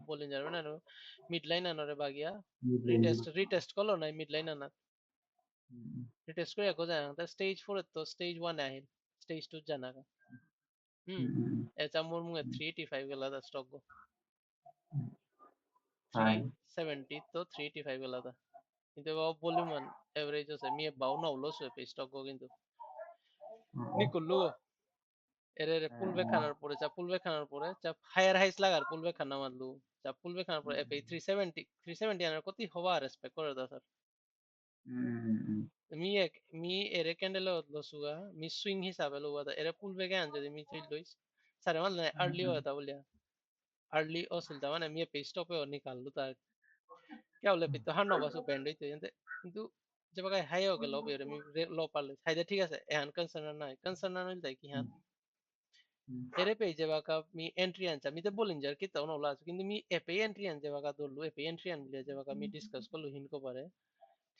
Speaker 1: bowling jarbe na mid line an ore bagia retest kollo nai mid line an retest kore ko jana ta stage 4 to stage 1 ahil stage 2 jana ka eta mor mu 385 gela da stock go 370 তো 385 গেলা দা কিন্তু বাবা volume average আছে me বাউ না loss হয়ে paste গো কিন্তু নি করলু এর এর পুলবে খানার পরে চা পুলবে খানার পরে চা হায়ার হাইস লাগার পুলবে খানা মারলু চা পুলবে খানার পরে এপি 370 370 আনার কত হওয়া রেসপেক্ট করে দা স্যার মি এক মি এর ক্যান্ডেল লসুগা মি সুইং হিসাবে লুয়া দা এর পুলবে গান যদি মি তুই লইস স্যার মানে আর্লি হতা বলিয়া আর্লি অসিলতা মানে মি পেস্ট স্টপে নিকাললু তা क्या बोले পিতো হার নবাসু ব্যান্ড হইতে কিন্তু যে বাগায় হাই হোক লব এর আমি ল পারলে হাইদা ঠিক আছে এহান কনসার্ন নাই কনসার্ন নাই তাই কি হান এরে পে যে বাকা মি এন্ট্রি আনছা মি তো বলিন যার কি তাও নলা আছে কিন্তু মি এপে এন্ট্রি আন যে বাকা দলু এপে এন্ট্রি আন বলে যে বাকা মি ডিসকাস করলু হিনকো পারে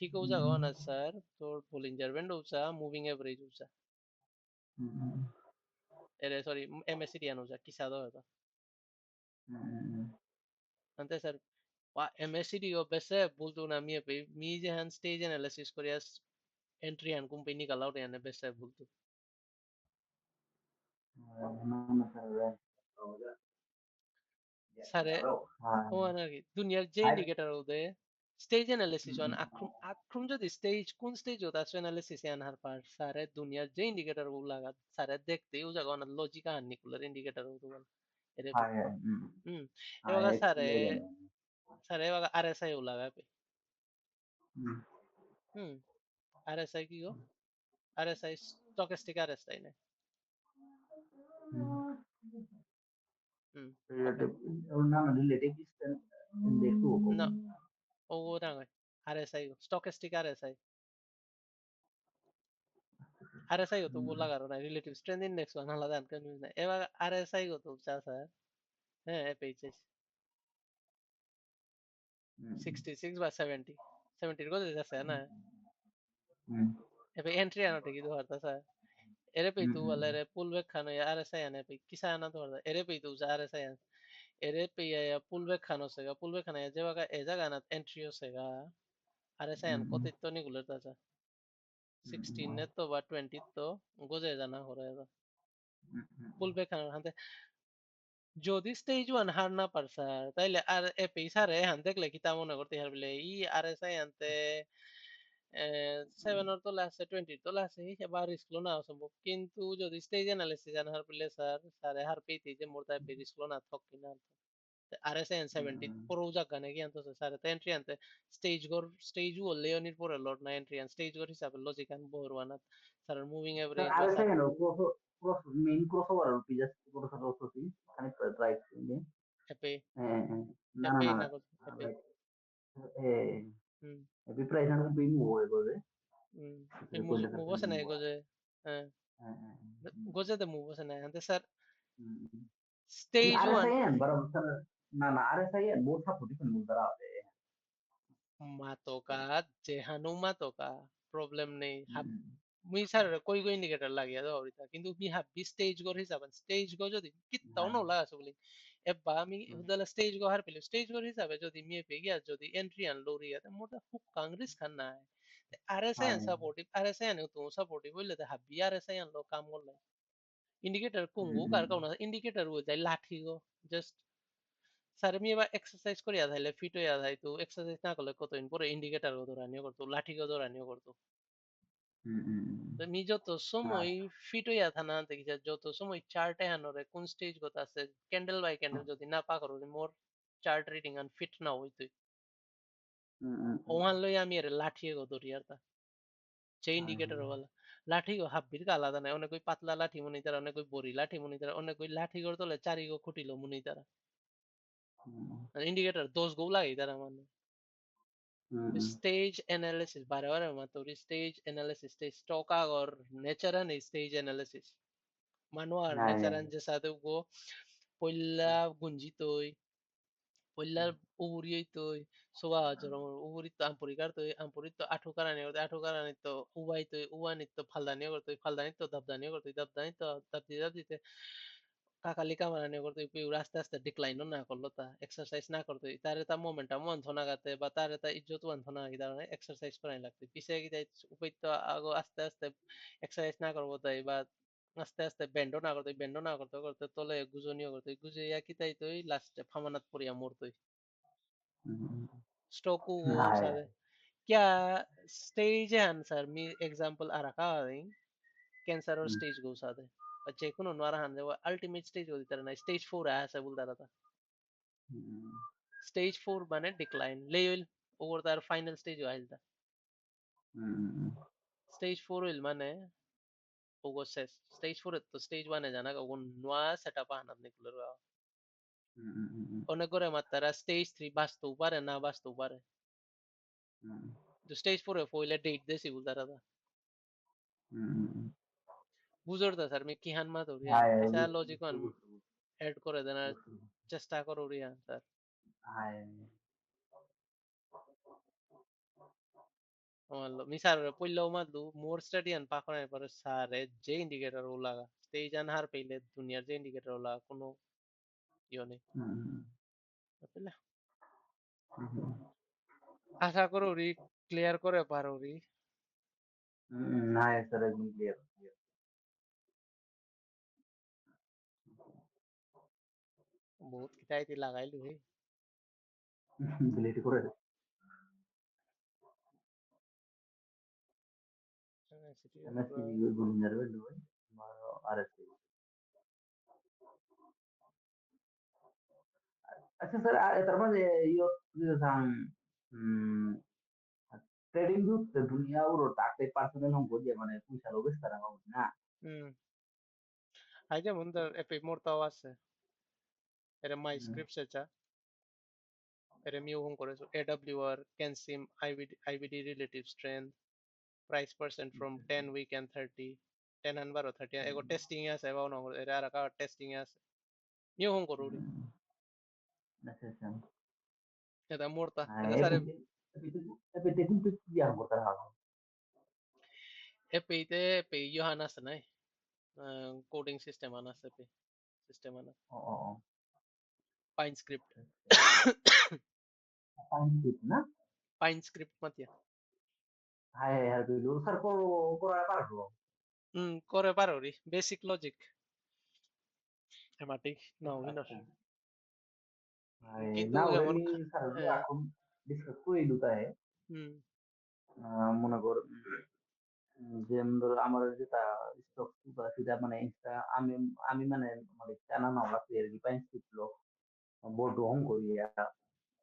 Speaker 1: ঠিক ও জাগো না স্যার তোর বলিন যার ব্যান্ড উচা মুভিং এভারেজ উচা এরে সরি এমএসসিডি আন উচা কিসা দো এটা antes sir MSCD o bese bultu na mi je han stage analysis korias entry han company ka laut yan bese bultu sare o anagi দুনিয়ার যে ইন্ডিকেটর ওদে স্টেজ অ্যানালিসিস ওয়ান আক্রম যদি স্টেজ কোন স্টেজ ওটা আছে অ্যানালিসিস এন হার পার সারে দুনিয়ার যে ইন্ডিকেটর ও লাগা সারে দেখতে ও জায়গা না লজিক আর নিকুলার ইন্ডিকেটর ও এরে হুম এবার সারে সারে এবার আরএসআই ও লাগা হুম আরএসআই কি গো আরএসআই স্টকেস্টিক আরএসআই না
Speaker 2: relative distance index
Speaker 1: No, orang RSI stochastic RSI RSI তো বলা কারণ রিলেটিভ স্ট্রেংথ ইনডেক্স ওয়ান আলাদা কনফিউজ না এবার RSI তো চা স্যার হ্যাঁ পেয়েছিস 66 বা 70 70 এর কথা আছে না এবার এন্ট্রি আনাতে কি ধরতা স্যার এরে পেই তো বলে রে পুলবেক খানো RSI আনে পেই কিসা আনা ধরতা এরে পেই তো RSI আন এরে পেই পুলবেক খানো সেগা পুলবেক খানা যে জায়গা এ জায়গা না এন্ট্রি সেগা RSI আন কত তো নিগুলো তা 16 তো বা 20 তো গোজে জানা করে পুলবেক খানোর হাতে যদি স্টেজ ওয়ান হার না পারছা তাইলে আর এ পেইসারে হান দেখলে কি তা মনে করতে হারবিলে ই RSI আনতে 7 এর তোলা আছে 20 এর তোলা আছে বা রিস্ক লো না অসম্ভব কিন্তু যদি স্টেজ অ্যানালিসিস জানা হার পেলে স্যার স্যারে হার পেইতে যে মোর তাই রিস্ক লো না থক কিনা RSI এন 70 পুরো জায়গা নাকি আনতো স্যার তে এন্ট্রি আনতে স্টেজ ও লেওনির পরে লট না এন্ট্রি আন স্টেজ গর হিসাবে লজিক আন বহরওয়ানা স্যার মুভিং
Speaker 2: Sir,
Speaker 1: এভারেজ বা
Speaker 2: RSI ano, main crossover ano, just crossover also see, connect right ini.
Speaker 1: Epi,
Speaker 2: No, no,
Speaker 1: epi
Speaker 2: no.
Speaker 1: na ko epi.
Speaker 2: Like, eh,
Speaker 1: Hmm.
Speaker 2: Epiprice na kung pimuwi ko eh.
Speaker 1: Hmm. Pi
Speaker 2: Ito ko lang
Speaker 1: mubo sa na ko
Speaker 2: pimuwi.
Speaker 1: je. Goje de mubo sa na. Ante sir stage 1
Speaker 2: RSIN, barabar na RSIN बहुत support kan मुद्रा आते हैं.
Speaker 1: mato ka jehanu mato ka problem nei hab মুই sir কই কই indicator লাগিয়া দাও ahorita কিন্তু মি হাবি স্টেজ গর হিসাবে স্টেজ গো যদি কিত্তাও
Speaker 2: हाँ,
Speaker 1: ন লাগা বলি এবা আমি হুদালা স্টেজ গো হার পেলে স্টেজ গর হিসাবে যদি মি পে গিয়া যদি এন্ট্রি আন লোরি আতে মোটা খুব কাংরিস খান না আরএসআই
Speaker 2: हाँ,
Speaker 1: আন সাপোর্টিভ আরএসআই আন তো সাপোর্টিভ হইলে তে হাবি আরএসআই আন লো কাম করলে ইন্ডিকেটর কুঙ্গু কার কাউনা ইন্ডিকেটর হই যায় লাঠি গো জাস্ট স্যার আমি এবার এক্সারসাইজ করিয়া থাইলে ফিট হইয়া থাই তো এক্সারসাইজ না করলে কতদিন পরে ইন্ডিকেটর গো দৌড়ানিও করতো লাঠি গো দৌড়ানিও করতো তুমি যত সময়
Speaker 2: हाँ,
Speaker 1: ফিট হইয়া থানা দেখিছা যত সময় চার্টে হানরে কোন স্টেজ গত আছে ক্যান্ডেল বাই ক্যান্ডেল যদি না পা করো মোর চার্ট রিডিং আন ফিট না হইতই ওহান লই আমি এর লাঠি গো দরিয়ার তা যে ইন্ডিকেটর ওয়ালা লাঠি গো হাব্বির কা আলাদা নাই অনেক ওই পাতলা লাঠি মুনি তারা অনেক ওই বড়ি লাঠি মুনি তারা অনেক ওই লাঠি গড় তলে চারি গো খুটিলো মুনি তারা ইন্ডিকেটর দোষ গো লাগি তারা মানে stage analysis বারে মাতো stage analysis stage stock agor nature and stage analysis manual nature and jesa go poilla gunjitoi poilla uguriyoi soba jorong ugurit ampurigar to ampurit to athu karane to ubai to uani to faldani to dabdani to dabdite কাকালি কামারানি করতে pure আস্তে আস্তে decline না করলো তা exercise না করতে তারে তা মোমেন্টাম অন্ধ না গাতে বা তারে তা ইজ্জত অন্ধ না কি কারণে এক্সারসাইজ করাই লাগতে পিছে কি তাই উপৈত আগো আস্তে আস্তে এক্সারসাইজ না করবো তাই বা আস্তে আস্তে বেন্ডও না করতে করতে তলে গুজনিও করতে গুজিয়া কি তাই তুই লাস্টে ফামানাত পড়িয়া মরতই স্ট্রোক গো সাথে क्या स्टेज है आंसर मी एग्जांपल आ रखा है कैंसर और स्टेज गो साथ है बच्चे को नोरा हान वो अल्टीमेट स्टेज होती तरह ना स्टेज 4 आया ऐसा बोलता रहा था स्टेज 4 बने डिक्लाइन लेवल ओवर तार फाइनल स्टेज आयल था स्टेज 4 विल माने ओगो से स्टेज 4 तो स्टेज 1 है जाना का वो नवा सेटअप आना निकल रहा অনেক করে মাত্রা স্টেজ 3 বাস্তু পারে না বাস্তু পারে তো স্টেজ 4 এ ফইলে ডেট দেছি বুঝা রাদা বুঝর দা স্যার আমি কিহান মা দরিয়া কিসা লজিক এড করে দেনা চেষ্টা করো Riya sir Amallo. Mi sar pullo madlu more study and pakone par sare je indicator ulaga. Stage an har peile দুনিয়ার যে indicator ulaga কোনো ইয়ে নেই। বুঝলে? আশা করো রি ক্লিয়ার করে পারো রি
Speaker 2: Nah, sir, একদম clear.
Speaker 1: বহুত কিটাইতি লাগাইলু হে
Speaker 2: Delete করে দে. MSCG গুলিনার বেলু ভাই RSC. আচ্ছা স্যার তার মানে ইয়ো সাং ট্রেডিং গ্রুপ দুনিয়া ওর টাকে পার্সোনাল হম করিয়ে মানে পয়সা লোভেস তারা না
Speaker 1: হুম আই যেমন ধর এপি মোরতাও আছে এর মাই স্ক্রিপ্ট সেটা এর মিউ হুম করেছো AWR Kensim IBD relative strength price percent from 10 week and 30 10 and 12 30 এগো টেস্টিং আছে বা নগর এর আর কা টেস্টিং আছে মিউ হুম করো রি
Speaker 2: আচ্ছা আচ্ছা
Speaker 1: এটা মোরতা এটা স্যার
Speaker 2: এপিতে কিন্তু কি আর করতে হবে
Speaker 1: এপিতে এপি ইয়োহান আছে নাই কোডিং সিস্টেম আন আছে এপি সিস্টেম আন
Speaker 2: ও ও
Speaker 1: পাইন স্ক্রিপ্ট
Speaker 2: সাইন্টিফিক না
Speaker 1: পাইন স্ক্রিপ্ট মাতিয়া
Speaker 2: হাই আর বিলু স্যার করা পারবো
Speaker 1: করে পারো রি বেসিক লজিক এমাটিক নাও হিনস
Speaker 2: আচ্ছা হাই
Speaker 1: কিন্তু
Speaker 2: না ওরে
Speaker 1: যেমন
Speaker 2: মি স্যার
Speaker 1: হ্যাঁ
Speaker 2: এখন ডিসকাস করে দিতে
Speaker 1: হুম
Speaker 2: মনে কর যে ধর আমার যেটা স্টক বা সেটা মানে আমি আমি মানে মানে জানা না লাগছে আর কি পাইন স্ক্রিপ্ট বোর্ড অন করি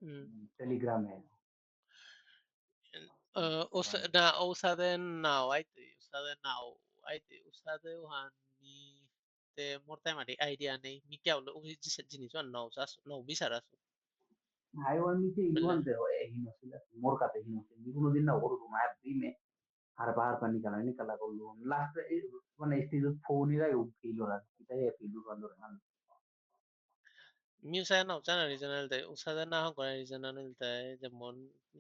Speaker 1: হুম
Speaker 2: টেলিগ্রামে
Speaker 1: না ওসাদে নাও আইতে ওসাদে নাও আইতে ওসাদে হানি তে মোর তাই মাটি আইডিয়া নেই মি কেউ ওই জিনিস নাও চাস নাও বিচারাস
Speaker 2: Haiwan miti
Speaker 1: বুঝলে
Speaker 2: iluan de ho hinosila morka te hinosil ni kuno din na oru ma prime harpa harpa nikala kollu last মানে stage phone ira u filo ra kita e filo ro ran
Speaker 1: মিউসায় নাও জানা regional দেয় উসাদে না হোক করে regional দেয় যেমন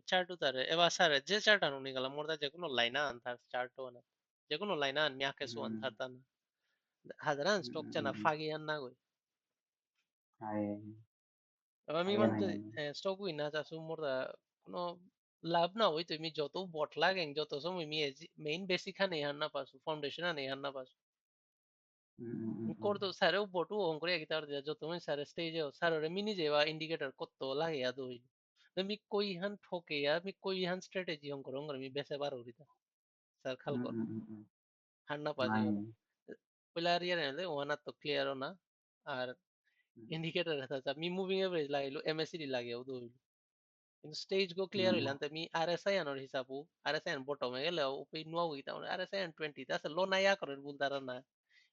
Speaker 1: চার্টু তারে এবার স্যার যে চার্ট আনুনি গেল মোর দা যে কোনো লাইনা আনতার চার্টও না যে কোনো লাইনা আন মিয়াকে সু আনতার তা না হাজারান স্টক চানা ফাগি আন না গই
Speaker 2: ai
Speaker 1: এবার আমি
Speaker 2: ai
Speaker 1: মানে
Speaker 2: ai
Speaker 1: স্টক উই না চাসু মোর দা কোনো লাভ না হই তুমি যত বট লাগেন যত সময় মি মেইন বেসিক খানে হান না পাসু ফাউন্ডেশন আনে হান না পাসু করতো স্যারেও বটু অন করে গিটার দিয়া যত তুমি স্যার স্টেজে স্যার রে মিনি যেবা ইন্ডিকেটর কত লাগে আ দই মি কই হান ঠকে মি কই হান স্ট্র্যাটেজি অন করং মি বেসে বার হরিতা স্যার খাল কর হান না পাজি
Speaker 2: ai
Speaker 1: ওরা প্লেয়ার ইয়ার এলে ওয়ানা তো ক্লিয়ার না আর ইন্ডিকেটর হাতা মি মুভিং এভারেজ লাগাইলো এমএসসিডি লাগিয়েও দই কিন্তু স্টেজ গো ক্লিয়ার হইলাম তে মি আরএসআই আনর হিসাবু আরএসআই আন বটমে গেলে উপে নুয়া হইতা আরএসআই আন 20 তা লো না ইয়া করে বুলতারা না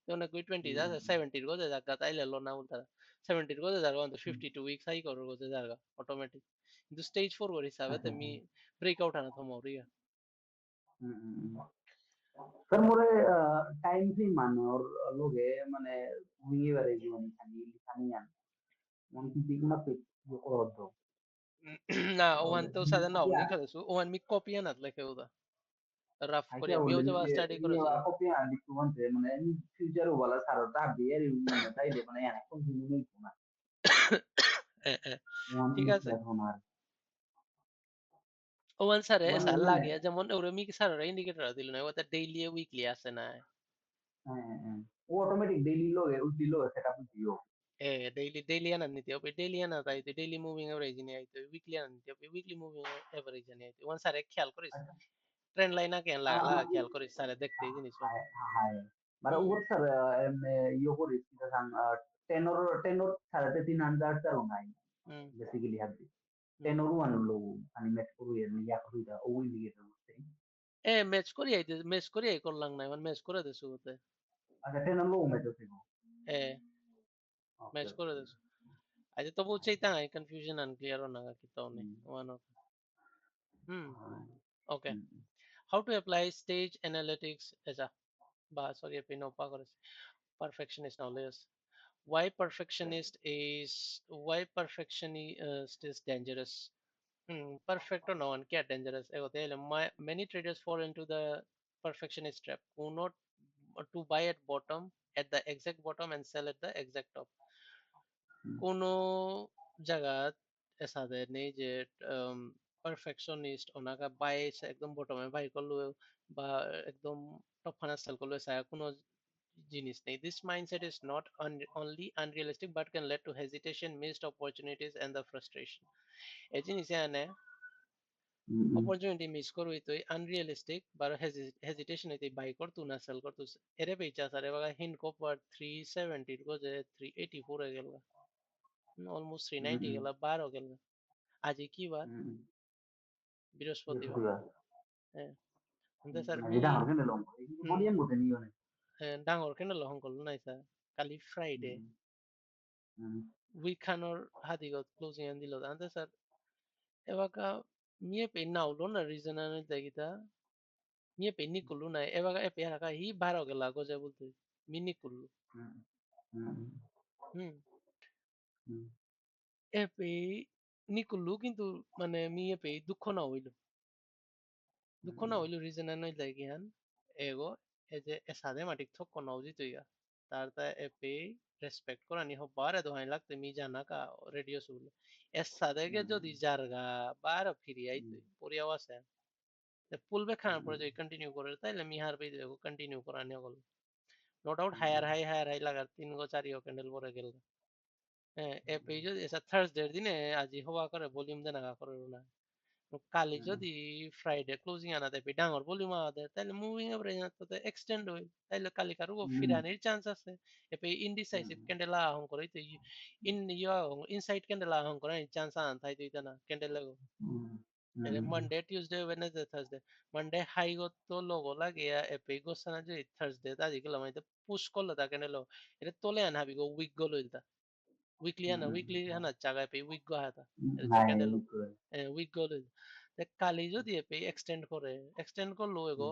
Speaker 1: Yon nag 20 da 70 go de daga taile lo na ulta 70 go de daga on 52 weeks ai kor go de daga automatic কিন্তু স্টেজ 4 গরি হিসাবে তুমি ব্রেকআউট আনা থম Riya
Speaker 2: sir more time si manor loge mane wingi bare jivani khani yan mon ki digna pe yo ko do
Speaker 1: না ওহান তো সাদা না অবনি খাদেছো ওহান মি কপি আনাত লেখে ওদা রাফ করে
Speaker 2: Aisha
Speaker 1: মিও
Speaker 2: boleh
Speaker 1: যে
Speaker 2: ni
Speaker 1: স্টাডি
Speaker 2: ini
Speaker 1: করেছে
Speaker 2: apa yang di tuan saya mana ini future wala sarot dah biar ini mana tadi dia mana yang aku dulu ni cuma yang
Speaker 1: ঠিক
Speaker 2: ini
Speaker 1: আছে
Speaker 2: sudah honar
Speaker 1: ওহান স্যারে
Speaker 2: one
Speaker 1: এসা
Speaker 2: mana
Speaker 1: লাগে যেমন ওরে me sir indicator দিল না ওটা ডেইলি উইকলি আছে না
Speaker 2: वो automatic daily lo है उस दिलो setup दियो
Speaker 1: ডেইলি ডেইলি আনার নিতে হবে ডেইলি আনা তাই ডেইলি মুভিং এভারেজ নিয়ে আইতে উইকলি আনা নিতে হবে উইকলি মুভিং এভারেজ নিয়ে আইতে ওয়ান স্যারে খেয়াল করিস
Speaker 2: अच्छा
Speaker 1: ট্রেন্ড লাইন আগে লাগা লাগা খেয়াল করিস স্যারে দেখতে এই জিনিস
Speaker 2: hai hai mana
Speaker 1: হুম
Speaker 2: ukur sir yo ko kita sang tenor sarate 3,000 tahu nai
Speaker 1: হুম
Speaker 2: basically habis
Speaker 1: হুম
Speaker 2: tenor one lo ani met kuru ya ni ya kuru da o ini gitu
Speaker 1: match করি আই করলাম না মানে match করে দেছো ওতে
Speaker 2: अच्छा tenor lo met sih
Speaker 1: এ
Speaker 2: oke
Speaker 1: match করে
Speaker 2: oke
Speaker 1: দেছো আজ তো বলছেই তাই কনফিউশন আনক্লিয়ার না কিতো নেই ওয়ান হুম okay how to apply stage analytics এজা বা সরি আপনি নোপা করেছে perfectionist knowledge why perfectionist is why perfectionist is dangerous. Perfect or no one get dangerous. Many traders fall into the perfectionist trap who not to buy at bottom at the exact bottom and sell at the exact top. কোনো জায়গাত এসাদে নেই যে perfectionist ওনাকে by একদম বটমে by করলো বা একদম top খানা সেল করলো এসা কোনো জিনিস নেই this mindset is not only unrealistic but can lead to hesitation missed opportunities and the frustration এই জিনিস এনে opportunity miss করো হইতোই unrealistic বা hesitation হইতোই বাই করতো না সেল করতো এরে বেচা সারে বাগা হিনকো পার 370 গো যে 384 এ গেল অলমোস্ট 390 গেল 12 গেল আজি কি বার বৃহস্পতিবার হ্যাঁ কিন্তু sir me
Speaker 2: Kita harusnya nih loh, ini mau
Speaker 1: হুম
Speaker 2: dia mau nih nih.
Speaker 1: ডাঙর কেন লহন করলো নাই স্যার কালি ফ্রাইডে উইক খানোর হাদিগত ক্লোজিং আন দিল আনতে স্যার এবাকা মিয়ে পে নাউলো না রিজন আনে দেগিতা মিয়ে পে নিকুলু না এবাকা এ পে হাকা হি বারো গেলা গজে বলতে মি নিকুলু হুম এ পে নিকুলু কিন্তু মানে মি এ পে দুঃখ না হইলো রিজন আনে দেগিয়ান এগো এ যে এসাদে মাটিক থক কোন উজি তুইগা তার তা এ পে রেসপেক্ট করানি হবারে দোহাই লাগতে মি জানা কা রেডিও সুলে এসাদে গে যদি জারগা বার ফিরি আইতে পরিয়াও আছে পুলবে খানার পরে যদি কন্টিনিউ করে তাইলে মি হার পেয়ে দেখো কন্টিনিউ করা নিয়ে গেল নো ডাউট হায়ার হাই লাগার 3 গো 4 গো ক্যান্ডেল পরে গেল হ্যাঁ এ পেজ যদি এসা থার্সডে দিনে আজি হওয়া করে ভলিউম দেনা করে না কালি যদি ফ্রাইডে ক্লোজিং আনা দেবে ডাঙর ভলিউম আনা দেয় তাহলে মুভিং এভারেজ তো এক্সটেন্ড হয় তাইলে কালি কারো ফিরানির চান্স আছে এপে ইনডিসাইসিভ ক্যান্ডেল আহং করে তো ইনসাইড ক্যান্ডেল আহং করে চান্স আনা তাই তুই না ক্যান্ডেল লাগো Monday, Tuesday, Wednesday, Thursday. Monday high তো logo লাগিয়া এপে গোছানা যদি Thursday আজি গেলাম এটা পুশ করলে তাকে নিলো এটা তোলে আনা হাবি গো উইক গো লইলতা উইকলি হানা জায়গায় পে উইক গো হাতা এটা যে
Speaker 2: নাই
Speaker 1: ক্যান্ডেল
Speaker 2: বুঝতে পারি।
Speaker 1: উইক গো লইল কালি যদি এপে এক্সটেন্ড করলো এগো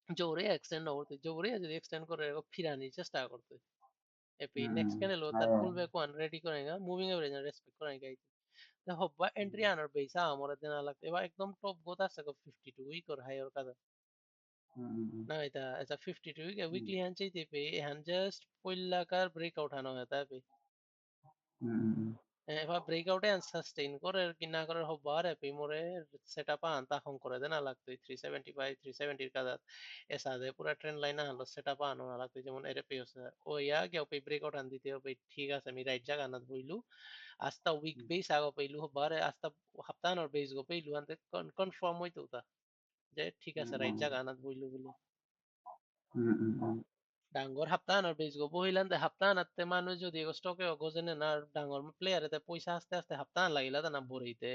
Speaker 1: জোরে এক্সটেন্ড করতে জোরে যদি এক্সটেন্ড করে এগো ফিরানি চেষ্টা করতে এপে নেক্সট ক্যান্ডেল তার পুল ব্যাক ওয়ান রেডি করে মুভিং এভারেজ রেসপেক্ট করে hobba entry anar beisa amore dena lagte eba ekdom top got আছে গো 52 week or higher kada na এটা এটা 52 week weekly han chaite pe han just poillakar breakout hano heta pe এবার ব্রেকআউটে sustain করে আর কি না করে হব্বা আর AP মোরে সেটআপ আনতা হং করে দেনা লাগতো 375 370 এর কাদা এসা দে পুরা ট্রেন্ড লাইন হলো সেটআপ আনো না লাগতো যেমন এর পে ও ইয়া গেও পে ব্রেকআউট আন দিতে হবে ঠিক আছে আমি রাইট জায়গা না বইলু hasta week base আগো পেলু হবারে hasta হাপ্তাহর বেস গো পেলু আনতে কনফার্ম হইতো তা যে ঠিক আছে রাইট জায়গা না বইলু বলে ডাঙ্গর হাপ্তাহর বেস গো বহিলান দে হাপ্তাহনাতে মানুষ যদি স্টকে গজেনে না ডাঙ্গর প্লেয়ারে পয়সা আস্তে আস্তে হাপ্তাহ লাগিলা তা না বড়ইতে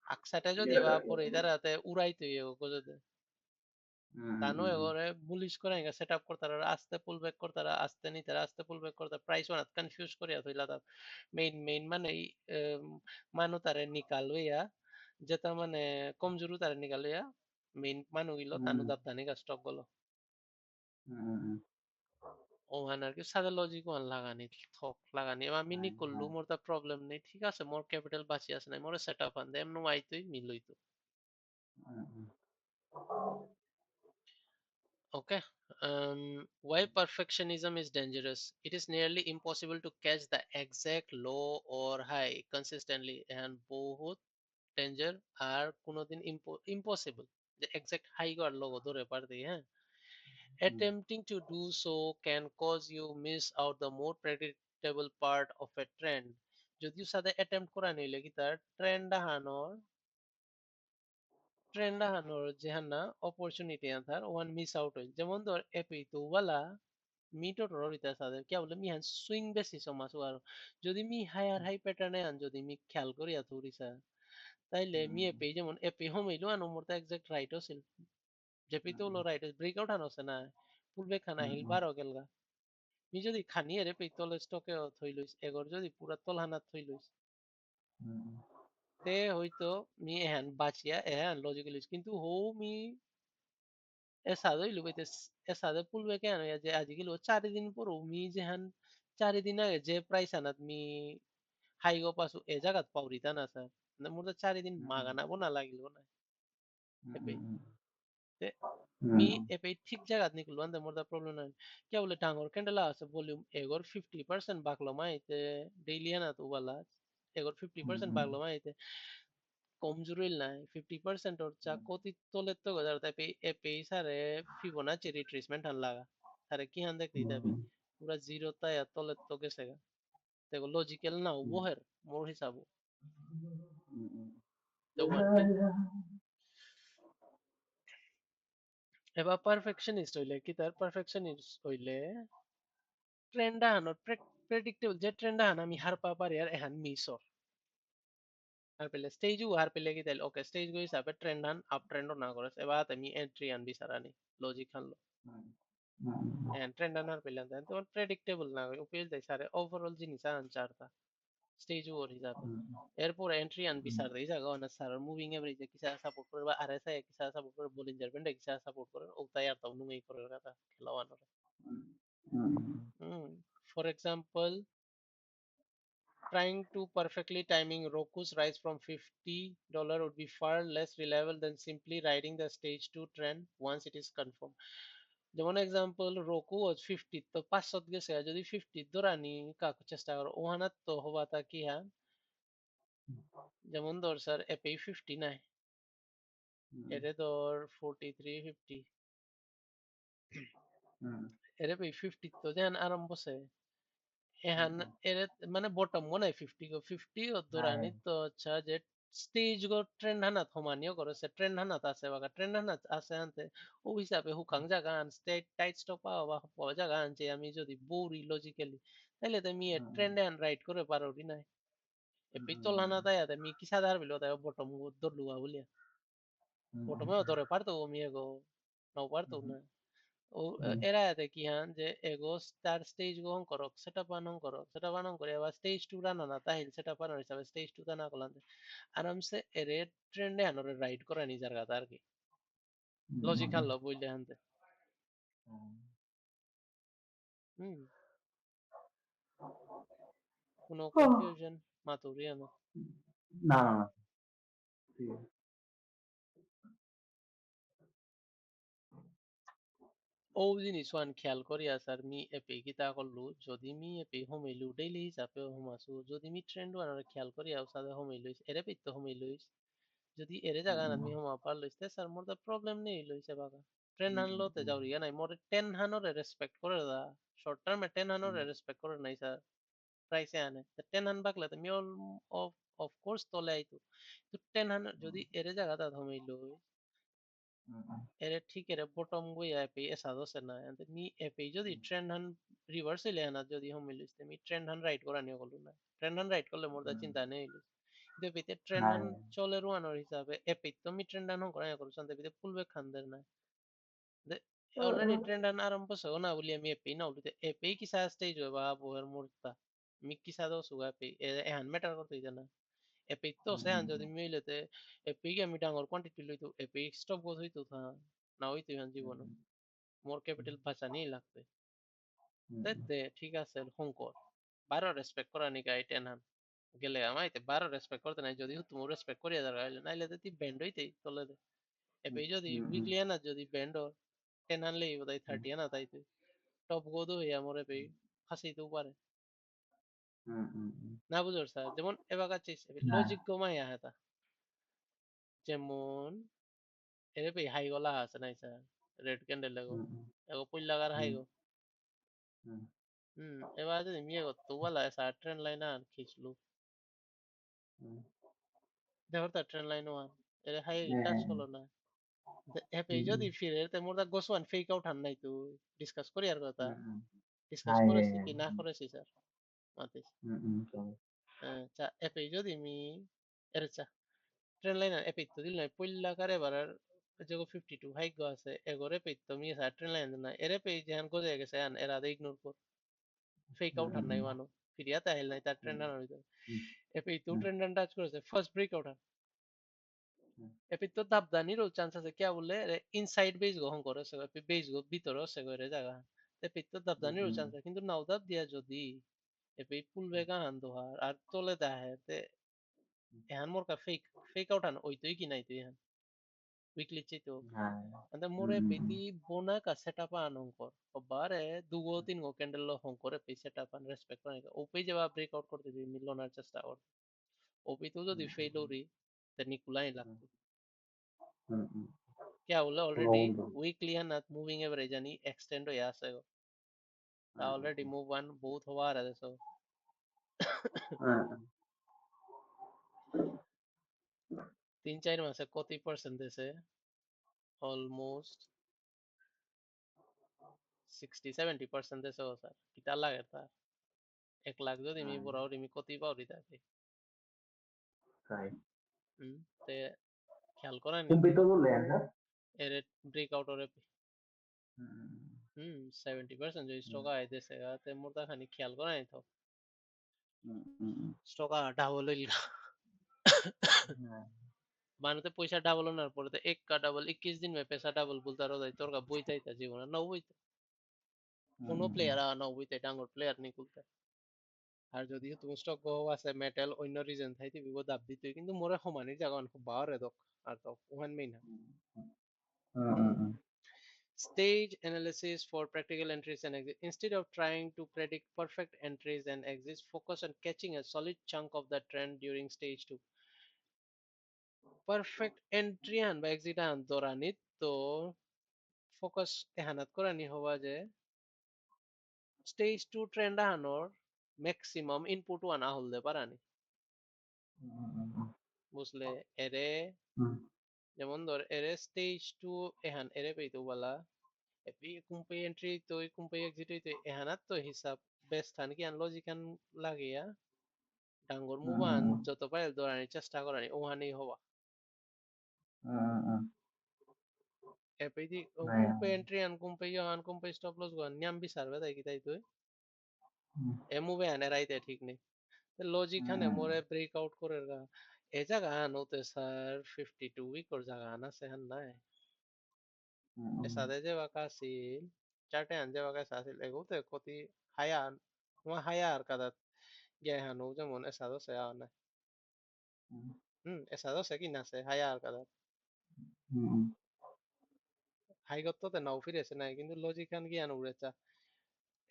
Speaker 1: আকসাটা যদি বা বড়ইতে রাতে উড়াইতে গজে তানো এগোরে বুলিশ করে সেট আপ করতারা আস্তে পুল ব্যাক করতারা আস্তে নিতারা আস্তে পুল ব্যাক করতারা প্রাইস ওয়ান কনফিউজ করিয়া থইলা তা মেইন মানে মানু তারে নিকাল হইয়া যেটা মানে কমজোরু তারে নিকাল হইয়া মেইন মানু গিলো তানু দাবদানি গা স্টক গুলো ও আর কি সাদা লজিক ওয়ান লাগানি থক লাগানি এবার আমি নি করলু মোর তা প্রবলেম নেই ঠিক আছে মোর ক্যাপিটাল বাঁচি আছে না মোর সেট আপ আন দে এমন আইতই মিলইতো Okay. Why perfectionism is dangerous? It is nearly impossible to catch the exact low or high consistently, and both danger are কোনোদিন impossible. The exact high or low ধরে পারতে হ্যাঁ attempting to do so can cause you miss out the more predictable part of a trend যদিও সাথে attempt করা নিলে কি তার ট্রেন্ড হানোর যেহানা অপরচুনিটি আনথার ওয়ান মিস আউট হইল যেমন ধর এপি তো ওয়ালা মিটো ররিতা সাদের কে বলে মি হান সুইং বেশি সমাস আর যদি মি হায়ার হাই প্যাটার্নে আন যদি মি খেয়াল করিয়া থরিসা তাইলে মি এপি যেমন এপি হোম হইলো আন মোর এক্সাক্ট রাইট হছিল জেপি তো হলো রাইট ব্রেকআউট আনছে না পূর্বে খানা হিল বারো গেলগা মি যদি খানি এর এপি তলে স্টকে থই লইস এগর যদি পুরা তল হানাত থই লইস তে হয়তো মি এহান বাঁচিয়া এহান লজিক্যালি কিন্তু হো me Esado ilubite esado pulve ke ano ya je aji gilo 4 দিন পর মি যেহান 4 দিন আগে যে প্রাইস আনাত মি হাইগো পাসু এ জায়গাত পাউরিতা না স্যার না মোর 4 দিন মাগানা বোনা লাগিল না এপে তে মি এপে ঠিক জায়গাত নিকলো আন্দে মোর দা প্রবলেম নাই কে বলে টাঙ্গর ক্যান্ডেলা আছে ভলিউম এগোর 50% বাকলো মাইতে ডেইলি আনা তো ওয়ালা এগোর 50% বাকলো মাইতে কমজোরিল নাই 50% ওর চা কতি তোলে তো গজার তাই এপে সারে ফিবোনাচি রিট্রেসমেন্ট হান লাগা সারে কি হান দেখতে যাবে পুরা জিরো তাই তোলে তো গেছে গা দেখো লজিক্যাল না ওহের মোর হিসাব তো এবার পারফেকশনিস্ট হইলে কি তার পারফেকশনিস্ট হইলে ট্রেন্ড হানোর প্রেডিক্টেবল যে ট্রেন্ড হান আমি হার পা পারি আর এহান মিস আর পেলে স্টেজও আর পেলে কি তাইলে ওকে স্টেজ গো হিসাবে ট্রেন্ড আন আপ ট্রেন্ড না করে এবার আমি এন্ট্রি আন বিসারানি লজিক হানলো এন্ড ট্রেন্ড আনার পেলে তো প্রেডিক্টেবল না উপিল দেয় সারে ওভারঅল জিনিস আন চারটা স্টেজ ওর হিসাবে এরপর এন্ট্রি আন বিচার দেই জায়গা অনেক স্যার মুভিং এভারেজে কিসা সাপোর্ট করে বা আরএসআই কিসা সাপোর্ট করে বলিঞ্জার ব্যান্ডে কিসা সাপোর্ট করে ও তাই আর তাও নুমেই করে কথা খেলাওয়ানোর for example trying to perfectly timing Roku's rise from $50 would be far less reliable than simply riding the stage 2 trend once it is confirmed. যেমন এক্সাম্পল রোকু 50 তো 500 গেছে যদি 50 ধরানি কাকু চেষ্টা করো ওহানাত তো হবা তা কি হ্যাঁ যেমন ধর স্যার এপে 50 নাই এরে ধর 43 50 এরে পে 50 তো যেন আরম্ভ সে এহান এর মানে বটম মনে 50 গো 50 ও দৌড়ানি তো আচ্ছা যে স্টেজ গো ট্রেন্ড হানাত সমানিও করে সে ট্রেন্ড হানাত আছে বাগা ট্রেন্ড হানাত আছে আনতে ও হিসাবে হুকাং জায়গা আন স্টেট টাইট স্টপ পাওয়া বা জায়গা আনছে আমি যদি বৌরি লজিক্যালি তাহলে তো আমি ট্রেন্ড এন্ড রাইট করে পারোরি নাই এপি তলহানা তাই আতে মি কিসা দার বিলো তাই বটম দরলুয়া বলিয়া বটমে ধরে পারতো মি এগো নাও পারতো না ও এরা এতে কি হান যে এগো তার স্টেজ গো হং করক সেটা বানং করে আবার স্টেজ টু রানা না তাহিল সেটা বানানো হিসাবে স্টেজ টু তা না করলাম আরামসে এরে ট্রেন্ডে আনরে রাইড করা নিজের গাতা আর কি লজিক্যাল লো বইলে হানতে হুম কোনো কনফিউশন মাতুরিয়া না
Speaker 2: না না না ঠিক আছে
Speaker 1: ও জিনিস ওয়ান খেয়াল করি স্যার মি এপি কিতা করলু যদি মি এপি হোমিলু ডেইলি হিসাবে হোমাসু যদি মি ট্রেন্ড ওয়ান খেয়াল করি আর সাথে হোমিলুইস এরে পিত্ত হোমিলুইস যদি এরে জায়গা না মি হোমা পারলুইস তে স্যার মোর তো প্রবলেম নেই লইছে বাগা ট্রেন হানলো তে যাও রিয়া নাই মোর টেন হানরে রেসপেক্ট করে দা শর্ট টার্মে টেন হানরে রেসপেক্ট করে নাই স্যার প্রাইসে আনে ten Han বাকলে me all of of course তলে আইতো তো টেন হান যদি এরে জায়গা তা হোমিলু এরে ঠিক এরে বটম গই এপি এসা দোসে না এন্ড নি এপি যদি ট্রেন্ড হান রিভার্স হইলে না যদি হোম মিলিস মি ট্রেন্ড হান রাইট করা নিও গলু না ট্রেন্ড হান রাইট করলে মোর দা চিন্তা নেই হইলো কিন্তু এপিতে ট্রেন্ড হান চলে রুয়ানোর হিসাবে এপি তো মি ট্রেন্ড হান করা নিও গলু শান্তি এপিতে ফুল ব্যাক খান দের না অলরেডি ট্রেন্ড হান আরম্ভ সো না বলি আমি এপি না উলিতে এপি কি সা স্টেজ হবা boher murta mi kisa do suga epi e han matter করতে না এপি তো সেহান যদি মিলেতে এপি কে আমি ডাঙর কোয়ান্টিটি লইতো এপি স্টপ গোছ হইতো থা না হইতো হান জীবন মোর ক্যাপিটাল বাঁচা নেই লাগবে তে ঠিক আছে হংকর বারো রেসপেক্ট করা নি গাই টেন হান গেলে আমাইতে বারো রেসপেক্ট করতে নাই যদি তুমি রেসপেক্ট করিয়া দাঁড়া নাইলে তো তুই ব্যান্ড হইতেই চলে দে এপি যদি উইকলি আনা যদি ব্যান্ড টেন আনলেই বোধহয় 30 আনা তাই তুই টপ গোদ হইয়া মোর এপি ফাঁসিতেও পারে না বুঝর স্যার যেমন এবার কাছে লজিক গমাই আহেতা যেমন এরে পে হাই গলা আছে নাই স্যার রেড ক্যান্ডেল লাগো এগো পুল লাগার হাই গো এবার যদি মিয়ে গো তো বলা স্যার ট্রেন লাইন আর খিচলু দেখো তা ট্রেন লাইন ওয়ান এরে হাই টাচ করলো না হ্যাপি যদি ফিরে তে মোর গোসওয়ান ফেক আউট হান নাই তো ডিসকাস করি আর কথা ডিসকাস করেছি কি না করেছি স্যার মাতিস চা হ্যাপি যদি মি এর চা ট্রেন লাইন এপি তো দিল নাই পইল্লা কারে বারার যেগো 52 ভাগ্য আছে এগোরে পে তো মি স্যার ট্রেন লাইন না এরে পে যেহান গজে গেছে আন এরা দে ইগনোর কর ফেক আউট হান নাই ওয়ানো ফিরিয়া তাইল নাই তার ট্রেন্ড আনার হইতো এপি তো ট্রেন্ড টাচ করেছে ফার্স্ট ব্রেক আউট এপি তো দাবদানিরও চান্স আছে क्या बोले ইনসাইড বেস গ্রহণ করে সে এপি বেস গো ভিতরে সে করে জায়গা এপি তো দাবদানিরও চান্স আছে কিন্তু নাও দাব দিয়া যদি এপি পুল বেগা হান দোহার আর তোলে দাহে তে এহান মোর কা ফেক ফেক আউট হান ওইতই কি নাই তুই হান উইকলি চিতো ande more peti bona ka setup anonkor bare দুগো তিনগো ক্যান্ডেল লো হং করে পে সেটআপ আন রেসপেক্ট করে ওপে যাবা ব্রেকআউট করতে দিই মিলনার চেষ্টা কর ওপি তো যদি ফেল হরি তে নিকুলাই লাগতো क्या बोला ऑलरेडी वीकली है ना मूविंग एवरेज यानी एक्सटेंड हो यार से ऑलरेडी मूव वन बहुत हुआ रहा है सो 3-4 মাসে কত পার্সেন্ট দিছে অলমোস্ট 60-70% দিছে ও স্যার কিতা লাগে তার 1 লাখ যদি মি বড় মি কত পাউরি থাকে তে খেয়াল করেন এর ব্রেকআউট ওরে 70% যদি স্টক আয় দেশে তে মোরটা খানি খেয়াল করেন তো স্টক ডাবল হইল मानते पैसा डबल होना पड़ता एक का डबल 21 दिन में पैसा डबल बोलता रहो तोर का बोईता ही था जीवन ना बोईता कोनो प्लेयर ना बोईता डांगोर प्लेयर नहीं खुलता আর যদি তুমি স্টক গো আছে মেটাল অন্য রিজন থাইতে বিগো দাব দিতে কিন্তু মোরে সমানি জাগান খুব বারে দক আর তো ওহান মেই না stage analysis for practical entries and exits. Instead of trying to predict perfect entries and exits, focus on catching a solid chunk of the trend during stage 2. Perfect entry and বা exit আন দরানিত তো focus এহানাত করানি হওয়া যে stage 2 trend আহানোর maximum input আনা হলতে পারানি বুঝলে এরে যেমন ধর এরে স্টেজ 2 এহান এরে পেইতো বলা এপি কুম্পে এন্ট্রি তো কুম্পে এক্সিট হইতো এহানাত তো হিসাব বেস্ট হান কি আন লজিক আন লাগিয়া ডাঙ্গর মুবান যত পাইল দৌড়ানির চেষ্টা করানি ওহানেই হওয়া এপেদি kumpe entry an kumpe yo an kumpe stop loss go nyam bi sarve dai kitai tu e move ane raite ঠিক নেই লজিক খানে মোরে ব্রেকআউট করে গা এ জায়গা আনোতে স্যার 52 উইক ওর জায়গা আনা সেহান নাই এ সাদে যে বাকা আছিল চারটে আনজে বাকা আছিল এগুতে কতি হায়া হায়া আর কাদা গে হানো যেমন এ সাদো সে আনা এ সাদো সে কি না সে হায়া আর কাদা হাই গত্ততে নাও ফিরেছে নাই কিন্তু লজিক খান কি আনো উড়েছা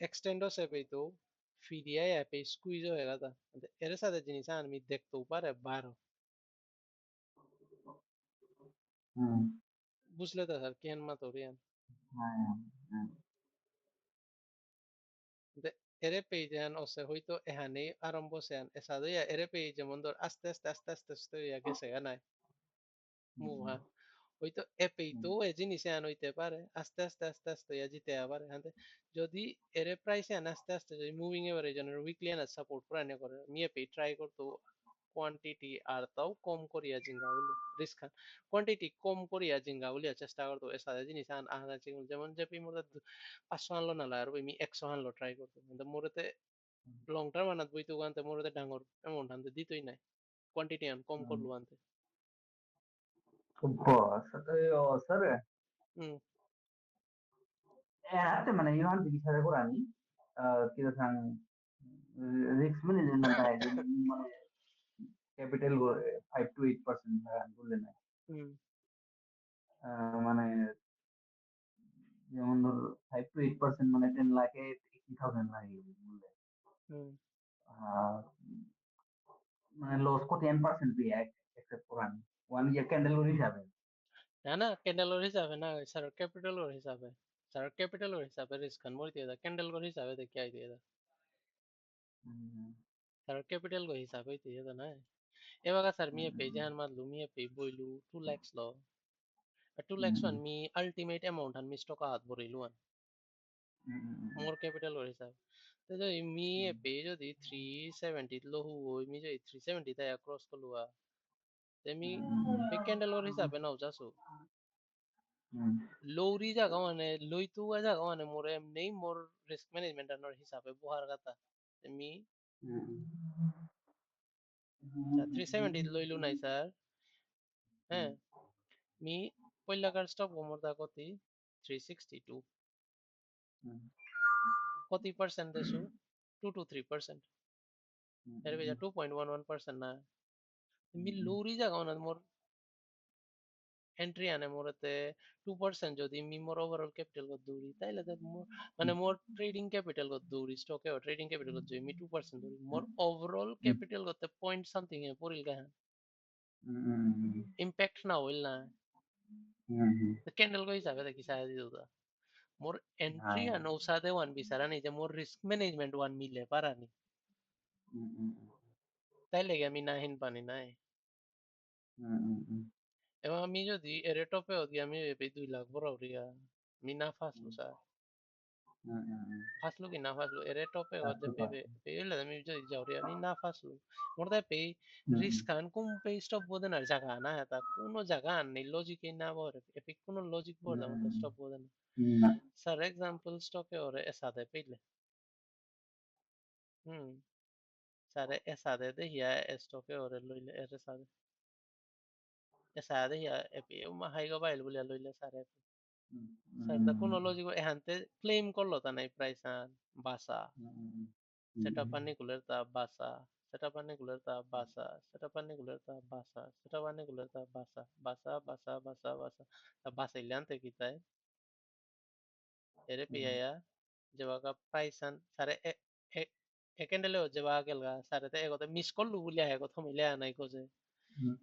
Speaker 1: এক্সটেন্ডও সে পেইতো ফিরিয়া অ্যাপে স্কুইজ হয়ে গেছে এর সাথে জিনিস আমি দেখতেও পারে বারো বুঝলে তো স্যার কেন মা তোরিয়ান এরে পেইজান ওসে হয়তো এহানেই আরম্ভ সেন এসা দইয়া এরে পেই যেমন ধর আস্তে আস্তে আস্তে আস্তে আস্তে হইয়া গেছে গা নাই মুভা হয়তো এপেই তো এ জিনিসে আন হইতে পারে আস্তে আস্তে আস্তে আস্তে হইয়া জিতে পারে হাতে যদি এরে প্রাইসে আন আস্তে আস্তে যদি মুভিং এভারেজ আন উইকলি আন সাপোর্ট করে আনে করে নিয়ে পেই ট্রাই করতো কোয়ান্টিটি আর তাও কম করিয়া জিঙ্গা বলে রিস্ক কোয়ান্টিটি কম করিয়া জিঙ্গা বলিয়া চেষ্টা করতো এ সাথে জিনিস আন আনা যেমন যে পি মোর 500 আনলো না আর আমি 100 আনলো ট্রাই করতো কিন্তু মোরতে লং টার্ম আনাত বইতো আনতে মোরতে ডাঙর অ্যামাউন্ট আনতে দিতই নাই কোয়ান্টিটি আন কম করলো আনতে
Speaker 2: sir
Speaker 1: হুম
Speaker 2: mana Yohan bisa kurani kita sang risk management है মানে capital 5 to 8% বললে না
Speaker 1: হুম
Speaker 2: মানে যেমন ধর 5 to 8% মানে 10 লাখে 80,000 লাগে বললে
Speaker 1: হুম
Speaker 2: মানে লস কো 10% দিয়ে accept করানি 1 year candle হিসাবে
Speaker 1: না না ক্যান্ডেলর হিসাবে না স্যার ক্যাপিটালর হিসাবে স্যার ক্যাপিটালর হিসাবে রিস্ক খান মরি দিয়ে ক্যান্ডেলর হিসাবে দেখি আই দিয়ে স্যার ক্যাপিটাল গো হিসাবে দিয়ে না এবার স্যার মিয়ে পে জাহান মারলু মিয়ে পে বইলু 2 lakhs লো 2 lakhs ওয়ান মি আলটিমেট অ্যামাউন্ট আন মি স্টক হাত ভরিলু আন মোর ক্যাপিটাল ওর হিসাব তো যদি মি পে যদি 370 লো হই মি যদি 370 তে ক্রস করলু তে মি পে ক্যান্ডেল ওর হিসাবে নাও যাসু লৌরি জায়গা মানে লইতু জায়গা মানে মোর এমনি মোর রিস্ক ম্যানেজমেন্ট আনোর হিসাবে বুহার কথা মি 370 লইলু নাই স্যার হ্যাঁ মি পয়লাকার স্টক মোর দা কতি 362 কতি পার্সেন্ট দেশু 2 to 3% এর বেজা 2.11% না মি লৌরি জায়গা মানে মোর এন্ট্রি আনে মোরতে 2% যদি মি মোর ওভারঅল ক্যাপিটাল কত দৌড়ি তাইলে তো মানে মোর ট্রেডিং ক্যাপিটাল কত দৌড়ি স্টকে ট্রেডিং ক্যাপিটাল কত যদি মি 2% দৌড়ি মোর ওভারঅল ক্যাপিটাল কত পয়েন্ট সামথিং এ পড়িল গা ইম্প্যাক্ট না হইল না ক্যান্ডেল কো হিসাবে দেখি সায়া দিও মোর এন্ট্রি আন ওসাদে ওয়ান বিচারানি যে মোর রিস্ক ম্যানেজমেন্ট ওয়ান মিলে পারানি তাই লেগে আমি না হিন পানি নাই এবং আমি যদি এর টপে হদি আমি এই 2 লাখ বড় রিয়া আমি না ফাসলু স্যার ফাসলু কি না ফাসলু এর টপে হদে পেবে পেলে আমি যদি যাও রিয়া নি না ফাসলু মোর তাই পে রিস্ক আন কোন পে স্টপ বোদে না জায়গা না এটা কোনো জায়গা নেই লজিক না বরে এপিক কোনো লজিক বলে মত স্টপ বোদে না স্যার এক্সাম্পল স্টকে ওরে এসাদে পেলে হুম স্যার এসাদে দেখিয়া স্টকে ওরে লইলে এর সাদে এসাদে দেখিয়া এপি মা হাইগো বাইল বলিয়া লইলে স্যার স্যার তা কোনো লজিক এহানতে ক্লেম করলো তা নাই প্রাইস আন বাসা সেটা পার্নিকুলার তা বাসা সেটা পার্নিকুলার তা বাসা সেটা পার্নিকুলার তা বাসা সেটা পার্নিকুলার তা বাসা বাসা বাসা বাসা বাসা তা বাসা ইলান্তে কি তাই এরে পিয়া যেবাকা প্রাইস আন সারে একেন্ডেলে যেবা গেলগা সারে তে এগতে মিস করলু বলিয়া এগত মিলে আনাই কোজে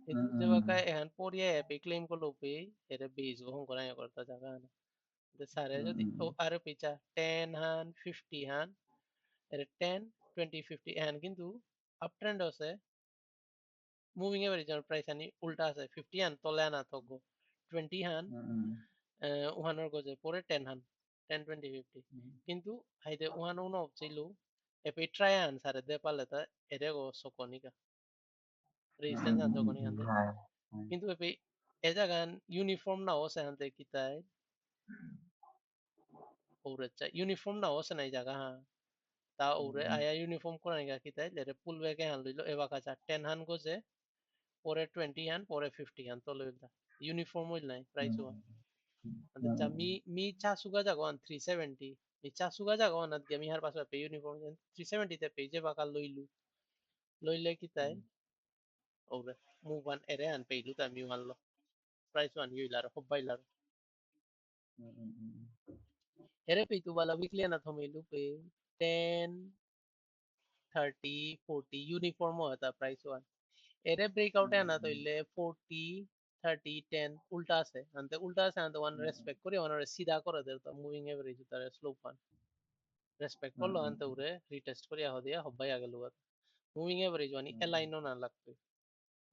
Speaker 1: কিন্তু যেবাকা এহান পড়িয়া এপে ক্লেম করলো পে এরে বেজ বহন করাই করতা জায়গা না সারে যদি ও আরে পিছা 10 হান 50 হান এর 10 20 50 এহান কিন্তু আপ ট্রেন্ড আছে মুভিং এভারেজ আর প্রাইস আনি উল্টা আছে 50 হান তলে আনা থাকবো 20 হান ওহানোর গজে পরে 10 হান 10 20 50 কিন্তু হাইতে ওহানো উনো চাইলো epi tryan sare de paleta erego sokonika resistance an sokonika ande
Speaker 2: Hai.
Speaker 1: কিন্তু epi e jagan uniform na hose hante kitai ourecha uniform na hose na jaga ha ta oure aya uniform kora ga kitai lere pull back han lilo eba kacha 10 han goje pore 20 han pore 50 han to lilda uniform will nai price wa ande cha mi cha suga jago an 370 mi cha suga jago an ad gami har paso pe uniform 370 te pe je baka loilu loile kitai oure move one ere an pe lu ta mi wan lo price one yu lar hobbai lar ere pe tu bala weekly na thomilu pe 10 30 40 uniform hota price one ere breakout है ना तो इल्ले 40 30 10 उल्टा से अंते उल्टा से अंते वन रेस्पेक्ट करी वन सीधा कर दे तो मूविंग एवरेज तारे स्लोप वन रेस्पेक्ट कर लो अंते उरे रीटेस्ट करी आ दिया हब्बाई आगे लुआ मूविंग एवरेज वानी अलाइन ना लगते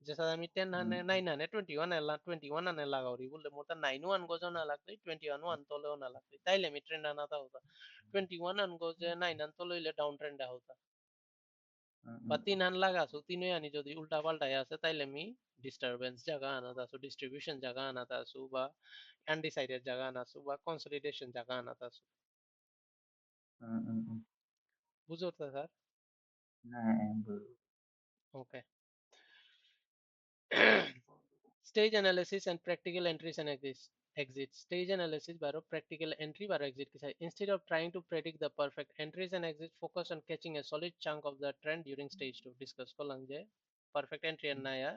Speaker 1: जैसा आम्ही 10 हाने 9 हाने 21 एला 21 हाने लगावरी बोले मोटा 9 वन गोजो ना लगते 21 वन तोले ना लगते ताइले मी ट्रेंड आना था होता 21 हान गोजे 9 हान तोले इले डाउन ट्रेंड होता বা 3 হান লাগাছো 3 আনি যদি উল্টা পাল্টায় আছে তাইলে আমি ডিস্টারবেন্স জায়গা আনাত আছো ডিস্ট্রিবিউশন জায়গা আনাত আছো বা আনডিসাইডেড জায়গা আনাত আছো বা কনসলিডেশন জায়গা আনাত আছো বুঝো তো sir okay stage analysis and practical entries and exits stage analysis baro practical entry baro exit ki instead of trying to predict the perfect entries and exits focus on catching a solid chunk of the trend during stage 2 discuss করলাম যে perfect entry and naya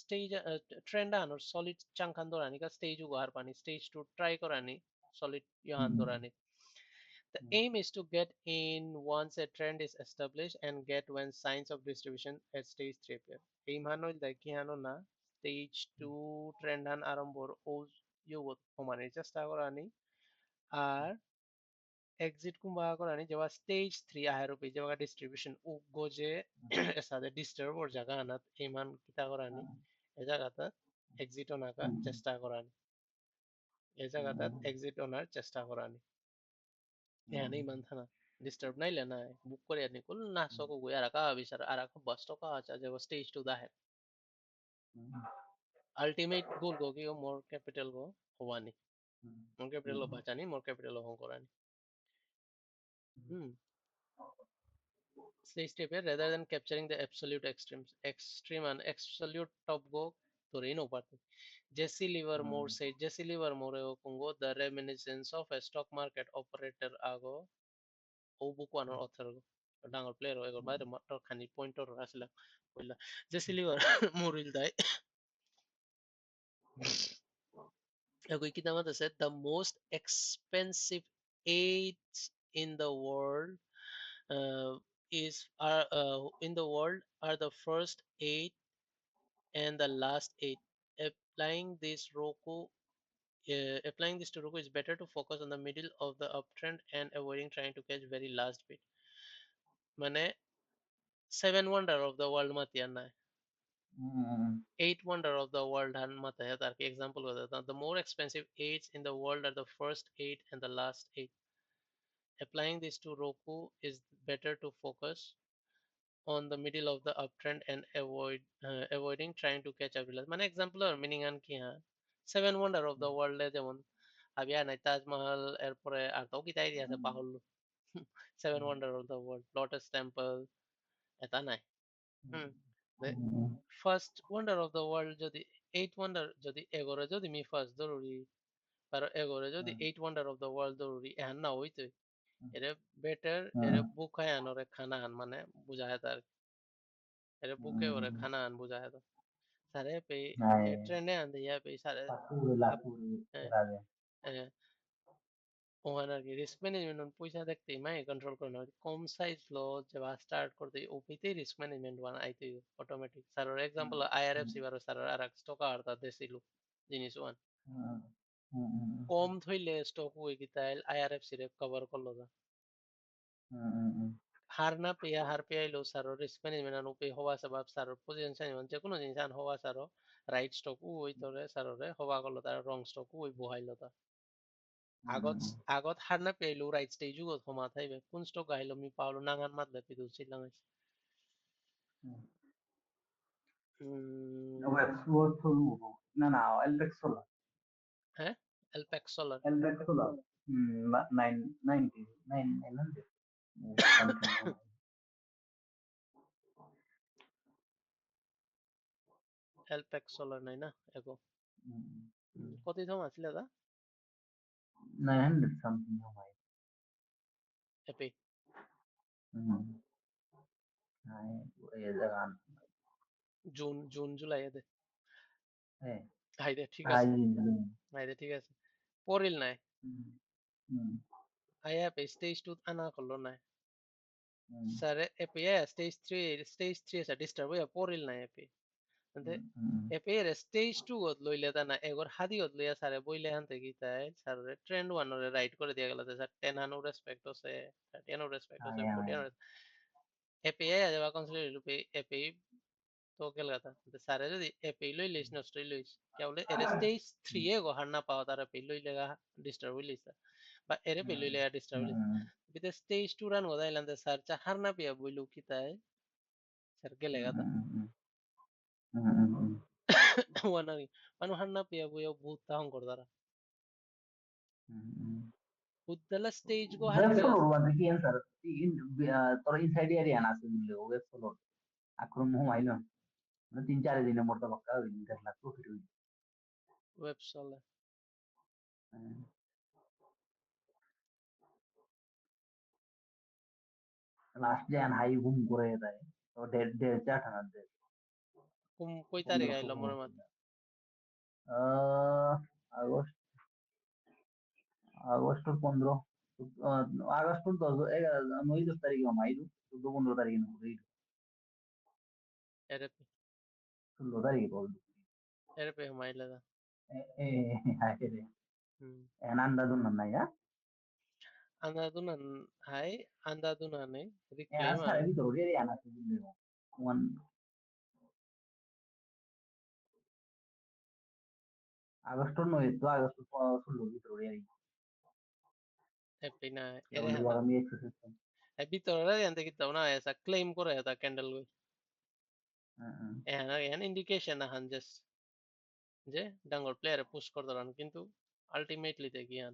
Speaker 1: stage trend ano solid chunk andorani ka stage ugo har pani stage to try korani solid yo andorani the aim is to get in once a trend is established and get when signs of distribution at stage 3 appear aim hano ki hano na stage 2 trend han arambor o yugo homani chesta korani R exit kumba korani jewa stage 3 ahero pe jewa distribution u goje esade disturb or jaga anat eman kita korani e jagatat exit onaka chesta korani e jagatat exit onar chesta korani ehane iman thana disturb naile na book করে ani kul na soko go ara ka bisar ara ka basto ka acha je stage 2 da hai ultimate goal go ki more capital go howani more capital lo bachani more capital lo hon korani hmm stage step rather than capturing the absolute extreme and absolute top go ধরেই নাও পারতে Jesse Livermore said Jesse Livermore o kungo the reminiscence of a stock market operator ago o book one author ডাঙর player এগো বাইরে মাত্র খানি পয়েন্টর আসলে কইলা Jesse Livermore will die এগো কি দাম আছে the most expensive aids in the world uh, is are in the world are the first eight and the last eight. Applying this Roku applying this to Roku is better to focus on the middle of the uptrend and avoiding trying to catch very last bit. মানে seven wonder of the world মাতিয়া না eight wonder of the world han মাথায় তার কি example কথা the more expensive eights in the world are the first eight and the last eight. Applying this to Roku is better to focus on the middle of the uptrend and avoiding trying to catch up. মানে example আর meaning আন কি হ্যাঁ seven wonder of the world এ যেমন আবিয়া নাই তাজমহল এরপরে আর তো কি তাই আছে পাহল seven wonder of the world lotus temple এটা নাই হুম first wonder of the world যদি এইট ওয়ান্ডার যদি এগোরে যদি মি ফার্স্ট জরুরি আর এগোরে যদি eight wonder of the world জরুরি এহান না হইতো এরে বেটার এরে বুক হয় আনরে খানা আন মানে বুঝায় তার এরে বুকে ওরে খানা আন বুঝায় তো সারে पे ट्रेंड आंदे या पे सारे आप ওখানে আর কি রিস্ক ম্যানেজমেন্ট পয়সা দেখতে মাই কন্ট্রোল করে না কম সাইজ লো যে স্টার্ট করতে ওপিতে রিস্ক ম্যানেজমেন্ট বানাইতে অটোমেটিক স্যার এক্সাম্পল আইআরএফসি বারো স্যার আর এক স্টক আর তা দেছিল জিনিস ওয়ান কম থইলে স্টক হই কি তাই আইআরএফসি রে কভার করলো না হার না পেয়া হার পেয়াইলো স্যার রিস্ক ম্যানেজমেন্ট আন উপে হওয়া সবাব স্যার পজিশন সাইন যে কোনো জিনিস আন হওয়া স্যার রাইট স্টক ওই তোরে স্যার রে হওয়া করলো তার রং স্টক ওই বহাইলো তা আগত আগত harna pelo right stage go thoma thaibe kun stock gailo mi paulo nangan mat le pidu silang
Speaker 2: web solar solo na na electric solar
Speaker 1: eh Alpex Solar
Speaker 2: electric solar 990 900 something
Speaker 1: Alpex Solar নাই না ego
Speaker 2: mm,
Speaker 1: কত thoma আছিল দা
Speaker 2: 900 something হয়
Speaker 1: epi
Speaker 2: hai এই জায়গা
Speaker 1: June June July এদে
Speaker 2: হ্যাঁ
Speaker 1: হাইদে ঠিক
Speaker 2: high
Speaker 1: আছে হাইদে ঠিক আছে পড়িল নাই আয়া পে স্টেজ 2 আনা করলো নাই স্যার এপি স্টেজ 3 আছে ডিস্টার্ব হইয়া পড়িল নাই এপি 근데 এপির স্টেজ 2 গত লইলে তা না এগর হাদি গত লইয়া স্যার বইলে হানতে কি তাই স্যার ট্রেন্ড 1 রে রাইট করে দিয়া গেল স্যার 10 হানো রেসপেক্ট আছে 30 হানো রেসপেক্ট আছে 40 হানো এপি আয়া যাবা কনসিডার রূপে এপি তো কেল কথা স্যার যদি এপি লই লিস নষ্ট লইস কেবলে এর স্টেজ 3 এ গো হার না পাওয়া তার এপি লই লেগা ডিস্টার্ব হইলিস বা এর এপি লই লেগা ডিস্টার্ব হইলিস বিতে স্টেজ 2 রান গদাইলাম স্যার চা হার না পিয়া বইলু কি তাই স্যার গেলে গাতা wanari manu hanna piya buyo butta hon kordara buddala stage go
Speaker 2: web
Speaker 1: harke
Speaker 2: solar wante কি answer তোর ইনসাইড এরিয়া না আছে বললে web solar আক্রমণ হইলো মানে 3-4 দিনে মোটা পাক্কা হইল 1.5 লাখ প্রফিট হইল
Speaker 1: web solar
Speaker 2: লাস্ট যেন হাই বুম করে দেয় তো দেড় দেড় চার টাকা দেয়
Speaker 1: kum koi tarik
Speaker 2: 1500
Speaker 1: ailo more mat
Speaker 2: August আগস্টের 15 আগস্টের 10 তারিখে মাইলু 14-15 তারিখে নইল
Speaker 1: erepe
Speaker 2: 16 তারিখে বল
Speaker 1: erepe humaila da
Speaker 2: এ হাই রে আন্দাজ নাই
Speaker 1: anda dunan hai anda dunane
Speaker 2: হ্যাঁ
Speaker 1: reclaim
Speaker 2: সারা ভিতর রে আনা আছে ওয়ান আগস্টের 9 তো আগস্ট 16 ভিতর রে
Speaker 1: epi na ere
Speaker 2: কেবল
Speaker 1: hana
Speaker 2: আমি exercise
Speaker 1: epi torara yante kita na esa claim kore ta candle go ehana ehana indication na han just যে ডাঙ্গর প্লেয়ারে পুশ করতে রান কিন্তু আলটিমেটলি তে গিয়ান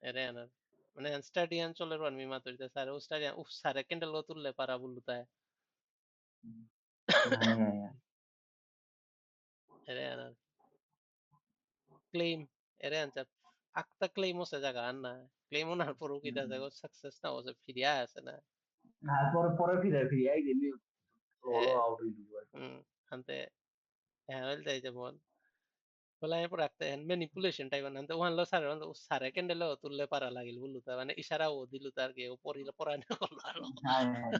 Speaker 1: এরে আনার মানে স্টাডিয়ান চলে রান মি মাতুরিতে স্যার ও স্টাডিয়ান উফ স্যার ক্যান্ডেল গো তুললে পারা বুলুতায় এরে আনার ক্লেম এরে আনচার আকতা ক্লেম ওসে জায়গা আন্না ক্লেম ওনার পরও কি দেখা যায় সাকসেস না ওসে ফিরিয়া আসে না
Speaker 2: হ্যাঁ পরে পরে ফিরে ফিরে আই দিলি রোলো আউট হইল
Speaker 1: হান্তে হ্যাঁ হইল যেমন বলে আমি পরে রাখতে ম্যানিপুলেশন টাইপ আনতে ওহান লো স্যার স্যার ক্যান্ডেল তুললে পারা লাগিল বুলুতা মানে ইশারা ও দিল তার কি ও পরিলে পরানো করলো আর
Speaker 2: হ্যাঁ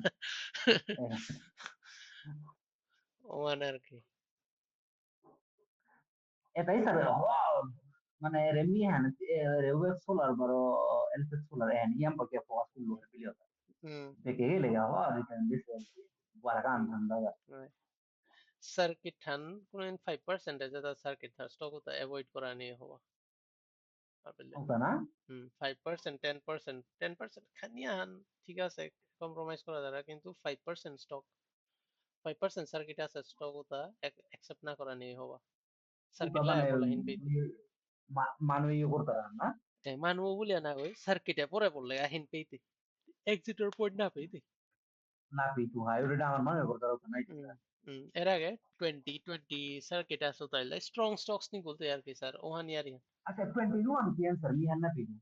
Speaker 1: ও মানে আর কি
Speaker 2: এটাই স্যার মানে রেমি হ্যান রেওয়ে সোলার বারো এলপেক্স সোলার হ্যান ইয়াম পাকে ফোকাস করলো পিলিও দেখে গেলে হওয়া রিটার্ন দিছে বারাকান ঠান্ডা
Speaker 1: সার্কিট ঠান কোন 5% যেটা সার্কিট থার স্টক ওটা অ্যাভয়েড করা নিয়ে হওয়া আপেলে
Speaker 2: ওটা না
Speaker 1: 5% 10% 10% খানিয়া হান ঠিক আছে কম্প্রোমাইজ করা যাবে কিন্তু 5% স্টক 5% সার্কিট আছে স্টক ওটা অ্যাকসেপ্ট না করা নিয়ে হওয়া
Speaker 2: ওটা
Speaker 1: সার্কিট
Speaker 2: মানে
Speaker 1: লাগা পড়লা হিন পেইতে
Speaker 2: মানুষ ইয়ে করতে পারেন না
Speaker 1: মানু বলিয়া না ওই সার্কিটে পরে পড়লে আহিন পেইতে এক্সিটর পয়েন্ট না পেইতে
Speaker 2: না পিছু হয় ওটা আমার মনে করতে পারতো না
Speaker 1: এর আগে 2020 সার্কিট আছে তাইলে স্ট্রং স্টকস নি বলতে আর কি স্যার ওহানি আর
Speaker 2: আচ্ছা 21 কি आंसर মি হান না পিছু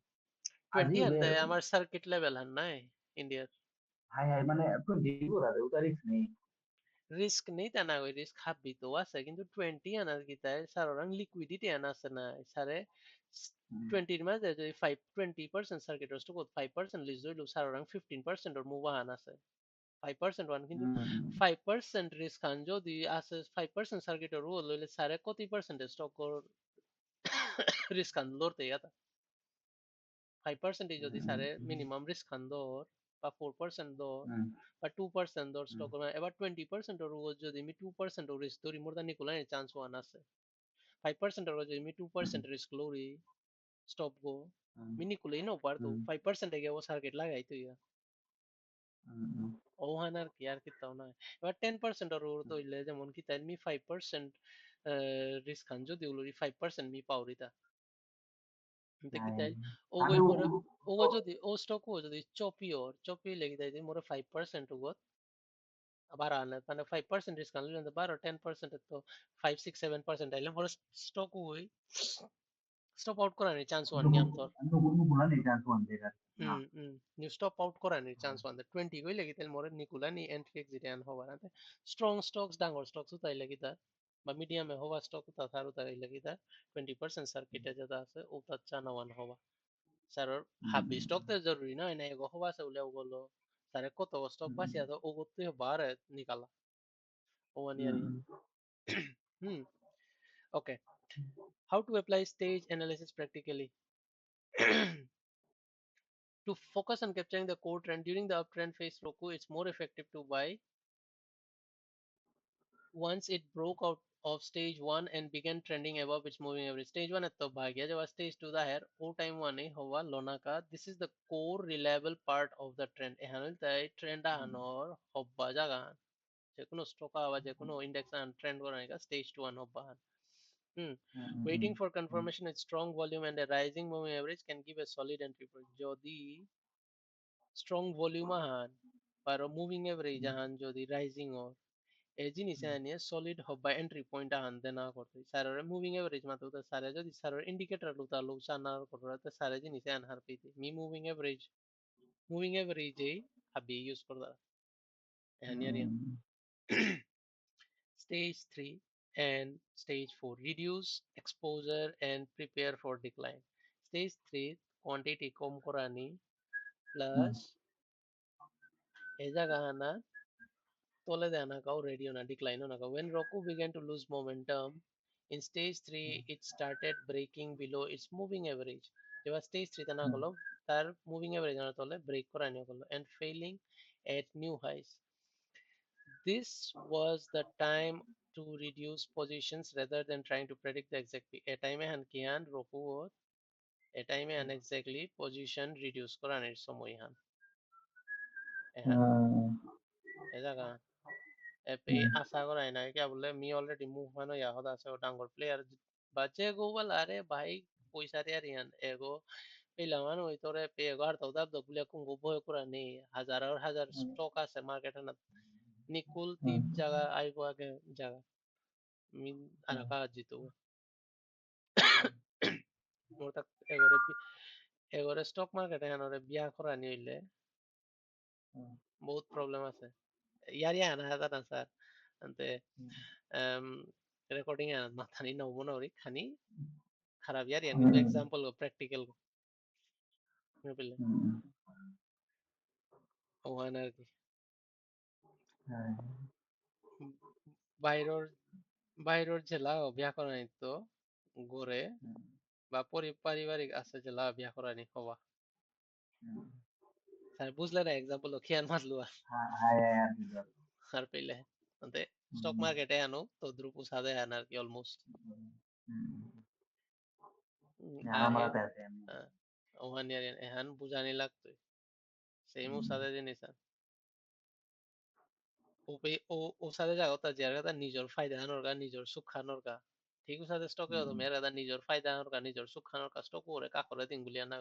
Speaker 1: 20
Speaker 2: আজি বে
Speaker 1: আনতে আমার সার্কিট লেভেল হান নাই ইন্ডিয়ার
Speaker 2: হাই হাই মানে 20 করা দে ওটা রিস্ক নেই
Speaker 1: রিস্ক নেই তা না ওই রিস্ক হাবি তো আছে কিন্তু 20 আনার কি তাই স্যার ওরাং লিকুইডিটি আনা আছে না স্যারে 20 এর মাঝে যদি 20% সার্কিট রস্ট কত 5% লিজ হইলো স্যার ওরাং 15% ওর মুভ আন আছে 5% ওয়ান কিন্তু 5% রিস্ক আন যদি আছে 5% সার্কিট ওর রোল হইলে স্যারে কত পার্সেন্ট স্টক কর রিস্ক আন লড়তে ইয়াতা 5% যদি স্যারে মিনিমাম রিস্ক আন দর বা 4% দর বা 2% দর স্টক এবার 20% ওর যদি আমি 2% ওর রিস্ক ধরি মোর দ্যান নিকোলাই চান্স ওয়ান আছে 5% ওর যদি আমি 2% রিস্ক লরি stop go
Speaker 2: mm,
Speaker 1: mini kulay no parto
Speaker 2: mm,
Speaker 1: 5% ege o circuit lagai tu ya
Speaker 2: mm,
Speaker 1: o hanar ki আর কিতাও না এবার 10% আর ওর তো হইলে যেমন কি তাই মি 5% রিস্ক খান যদি উলুরি 5% মি পাউরিতা দেখি
Speaker 2: ay,
Speaker 1: তাই ও
Speaker 2: আমি
Speaker 1: গই মোরে ও যদি ও স্টক ও যদি চপি লেগে তাই মোরে 5% উগত আবার আনে মানে 5% রিস্ক আনলে বারো 10% তো 5 6 7% আইলে মোরে স্টক ওই স্টপ আউট করার চান্স ওয়ান কি আমতর
Speaker 2: nugulan chance wante kar na
Speaker 1: ನೀವು ಸ್ಟಾಪ್ ಔಟ್ ಕೊರಾನಿ ಚಾನ್ಸ್ ಒಂದ 20 গই লাগি তেল মরে নিকুলা নি এন্ট্রি এক্সিট আন হবার আতে স্ট্রং স্টকস ডাঙর স্টকস তাই লাগি তার বা মিডিয়ামে হওয়া স্টক তা তার তাই লাগি তার 20% সার্কিটে যেটা আছে ও তার চানাওয়ান হওয়া স্যার হাবি স্টক তো জরুরি না না এগো হওয়া আছে উলে ওগুলো স্যার কত স্টক বাসি আছে ও করতে বার নিকালা ও ওয়ান ইয়ার হুম okay how to apply stage analysis practically to focus on capturing the core trend during the uptrend phase Roku, it's more effective to buy once it broke out of stage one and began trending above its moving average. Stage one at the bhagya jab stage two da hai o time one howa lona ka this is the core reliable part of the trend ehanol tai trend anor hobba jaga যে কোনো stock বা যে কোনো index trend করা stage two and hobba hmm. Waiting for confirmation with strong volume and a rising moving average can give a solid entry point যদি strong volume ahan pero moving average ahan jodi rising or এই জিনিস নিয়ে solid হবা entry point আনতে না করতে স্যারের moving average মাত্র তো স্যারে যদি স্যারের ইন্ডিকেটর লুতা লোক না করতে স্যারে জিনিস আনহার পেতে মুভিং এভারেজ হাবি use করদা এহানিয়ারিয়া stage 3 and stage 4 reduce exposure and prepare for decline stage 3 quantity com করানি plus এই জায়গা না tole de anakao radio na decline onaka. When Roku began to lose momentum in stage 3, it started breaking below its moving average. এবার stage 3 তে না করলো তার moving average না তলে break করা নিয়ে করলো and failing at new highs. This was the time to reduce positions rather than trying to predict the exact peak. A time han kihan Roku a time han exactly position reduce করা নির সময় han. এহান এ জায়গা AP আশা করাই নাই কে বলে me already move মানে ইয়াহদ আছে ও ডাঙ্গর player বাজে গোবল আরে ভাই পয়সা রে ইয়ান এগো পিলামান ওই তোরে পে এগার তো দাব দগুলে কুঙ্গু বয় করে নি হাজার আর হাজার স্টক আছে মার্কেটে না নিকুল তিপ জায়গা আইবো আগে জায়গা মি আরাকা জিতো মোর তাক এগরে স্টক মার্কেটে হানরে বিয়া করা নি হইলে বহুত প্রবলেম আছে ইয়ার ইয়া না হাজার না স্যার আনতে recording ya mathani na umo na ori khani kharab yar yan কিন্তু example go practical go বুঝলে ওখানে আর কি বাইরের বাইরের জেলা বিয়া করা নিতো গড়ে বা পারিবারিক আছে জেলা বিয়া করা নি হওয়া স্যার বুঝলে না এক্সাম্পল খিয়ান মারলু আর পেলে అంటే স্টক মার্কেটে আনো তো দ্রুপ সাদে আন আর কি অলমোস্ট আহে ওখানে এহান বুঝানি লাগতো সেই মু সাদে জিনিস ও সাথে জাগতা জায়গাটা নিজের ফায়দা আনোর গা নিজের সুখ খানোর গা ঠিক সাথে স্টকে তো মেরা দা নিজের ফায়দা আনোর গা নিজের সুখ খানোর গা স্টক করে কাকরে দিন গুলিয়া না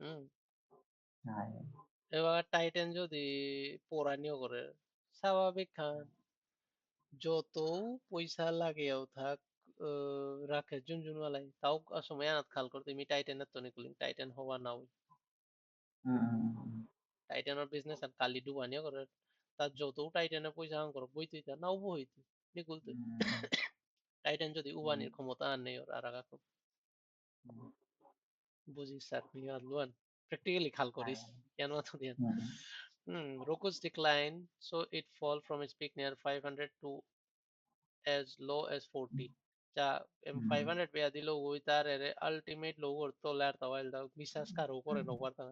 Speaker 1: হুম এবার টাইটেন যদি পোড়ানিও করে স্বাভাবিক খান যত পয়সা লাগেও থাক রাখে জুনজুনওয়ালাই তাও সময় আনাত খাল করতে আমি টাইটেনের তো নিকুলিং টাইটেন হওয়া নাও টাইটেনের বিজনেস আর কালি ডুবানিও করে তার যত টাইটেনে পয়সা আন করো বইতেই তা নাও বইতে নিকুলতে টাইটান যদি উবানির ক্ষমতা আর নেই ওর আর খুব বুঝিস স্যার নিয়ে আনলুয়ান প্র্যাকটিক্যালি খাল করিস কেন এত দিন Roku's decline so it fall from its peak near 500 to as low as 40 যা 500 পেয়া দিল ওই তার আলটিমেট লো করতো লার তাওয়াইল দাও বিশ্বাস কারো করে নো পারতা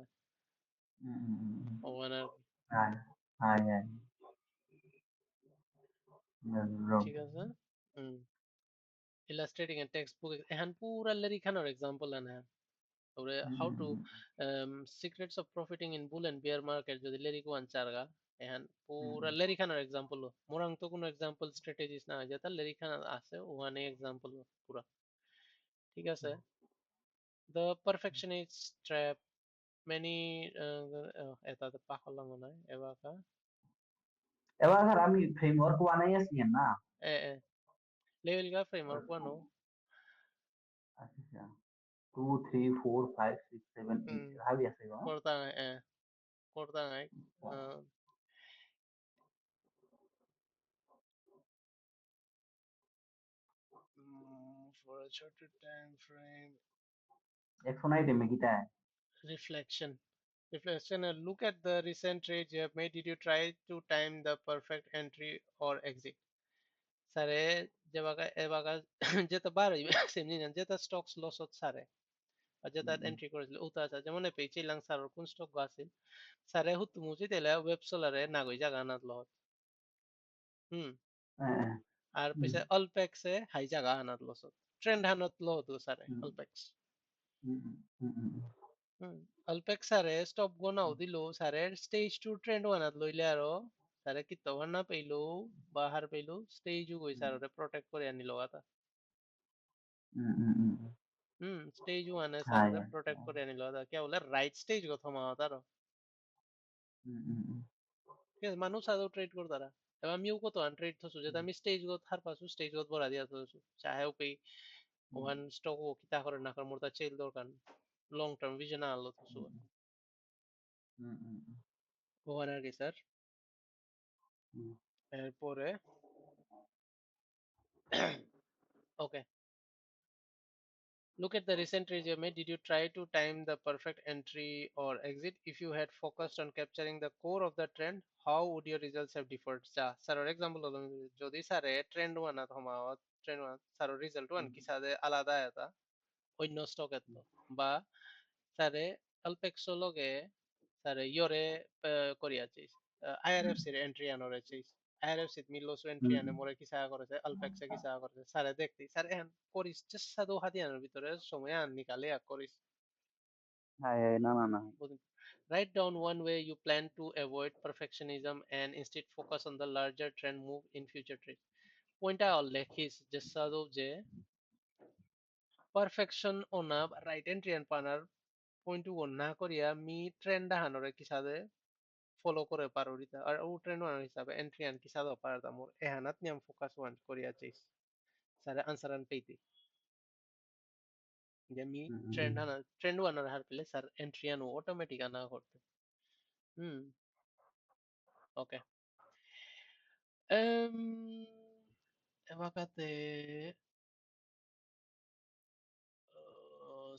Speaker 1: ওখানে ঠিক আছে হুম illustrating a textbook এখান পুরা লেরিখানোর example না তারপরে how to secrets of profiting in bull and bear market যদি লেরিক ওয়ান চারগা এখান পুরা লেরিখানোর example মোরাং তো কোনো example strategies না যেটা লেরিখানা আছে ওখানে example পুরা ঠিক আছে the perfectionist trap many এটা তো পাহরলাম মনে হয় এবার
Speaker 2: এবার স্যার আমি ফ্রেমওয়ার্ক বানাই আছি না
Speaker 1: এ level का framework bano
Speaker 2: আচ্ছা 2 3 4 5 6 7 8 ভাবি আছে গো
Speaker 1: korta korta ngai for a shorter time frame
Speaker 2: এখন আইটেমে কিটা
Speaker 1: reflection look at the recent trades you have made. Did you try to time the perfect entry or exit sare ebaga যেটা বার হইবে সেমনি না যেটা স্টকস লস হচ্ছে সারে আর যেটা এন্ট্রি করেছিল ওটা আছে যেমন পেয়েছি লাং সার কোন স্টক গাছিল সারে হুত মুজি তেলে ওয়েব সোলারে না গই জাগা না লস হুম আর পিছে অল্পেক্সে হাই জাগা আনাত লস ট্রেন্ড হানত লো তো সারে অল্পেক্স অল্পেক্স সারে স্টপ গোনাও দিলো সারে স্টেজ 2 ট্রেন্ড বানাত লইলে আরো সারে কি তো না পেইলো বাহার পেইলো স্টেজ গই সারে প্রটেক্ট করে আনিলো আতা স্টেজ 1 এ সারে প্রটেক্ট করে আনিলো আতা কে বলে রাইট স্টেজ কথা মা তারো ঠিক আছে মানুষ আদৌ ট্রেড করতারা এবার আমিও কত ট্রেড থসু যেটা আমি স্টেজ গত হার পাসু স্টেজ গত বড়া দিয়া থসু চাহেও পেই ওয়ান স্টক ও কিতা করে না করে মোর তা চেল দরকার লং টার্ম ভিশন আলো থসু ওখানে আর কি স্যার এরপরে ওকে look at the recent trades you made. Did you try to time the perfect entry or exit? If you had focused on capturing the core of the trend, how would your results have differed? Sir, for example, যদি স্যারে trend ওয়ান থমা trend ওয়ান sir result ওয়ান কি সাথে আলাদা এটা অন্য স্টকের তো বা স্যারে অল্পেক্সো লগে স্যারে ইয়রে করিয়াছিস আইআরএফসি র এন্ট্রি আনরে চিস আইআরএফসি মিলোস এন্ট্রি আনে মোরে কি সাহা করেছে অল্পেক্সে কি সাহা করেছে স্যারে দেখতি স্যার এখন করিস জাস্ট সাদো হাতিয়ানোর ভিতরে সময় আন নিকালে আর করিস
Speaker 2: না না না
Speaker 1: write down one way you plan to avoid perfectionism and instead focus on the larger trend move in future trades পয়েন্টটা লেখিস জাস্ট সাদো যে পারফেকশন ওনা রাইট এন্ট্রি এন্ড পানার পয়েন্ট না করিয়া মি ট্রেন্ড হানরে কি সাদে ফলো করে পারো রিতা আর ও ট্রেন্ড ওয়ান হিসাবে entry আন কি সাদে পারতা মোর এহানাত নিয়ম ফোকাস ওয়ান করিয়া চাইস সারে আনসার আন পেইতে যে মি ট্রেন্ড ওয়ান আর হার পেলে স্যার এন্ট্রি আন অটোমেটিক আনা করতে হুম ওকে এবাকাতে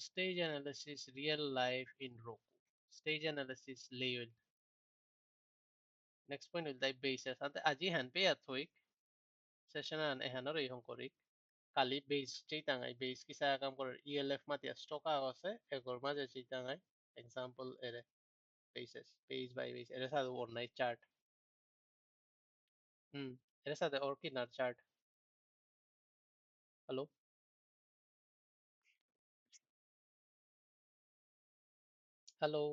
Speaker 1: stage analysis real life in Roku stage analysis layer next point will die basis ante aji han pe athoik session an ehanor ei hongkorik kali base cheitangai base kisa kam kor ELF matia stock agase egor maje cheitangai example ere basis page by base ere sa overnight chart ere sa or kinar chart hello hello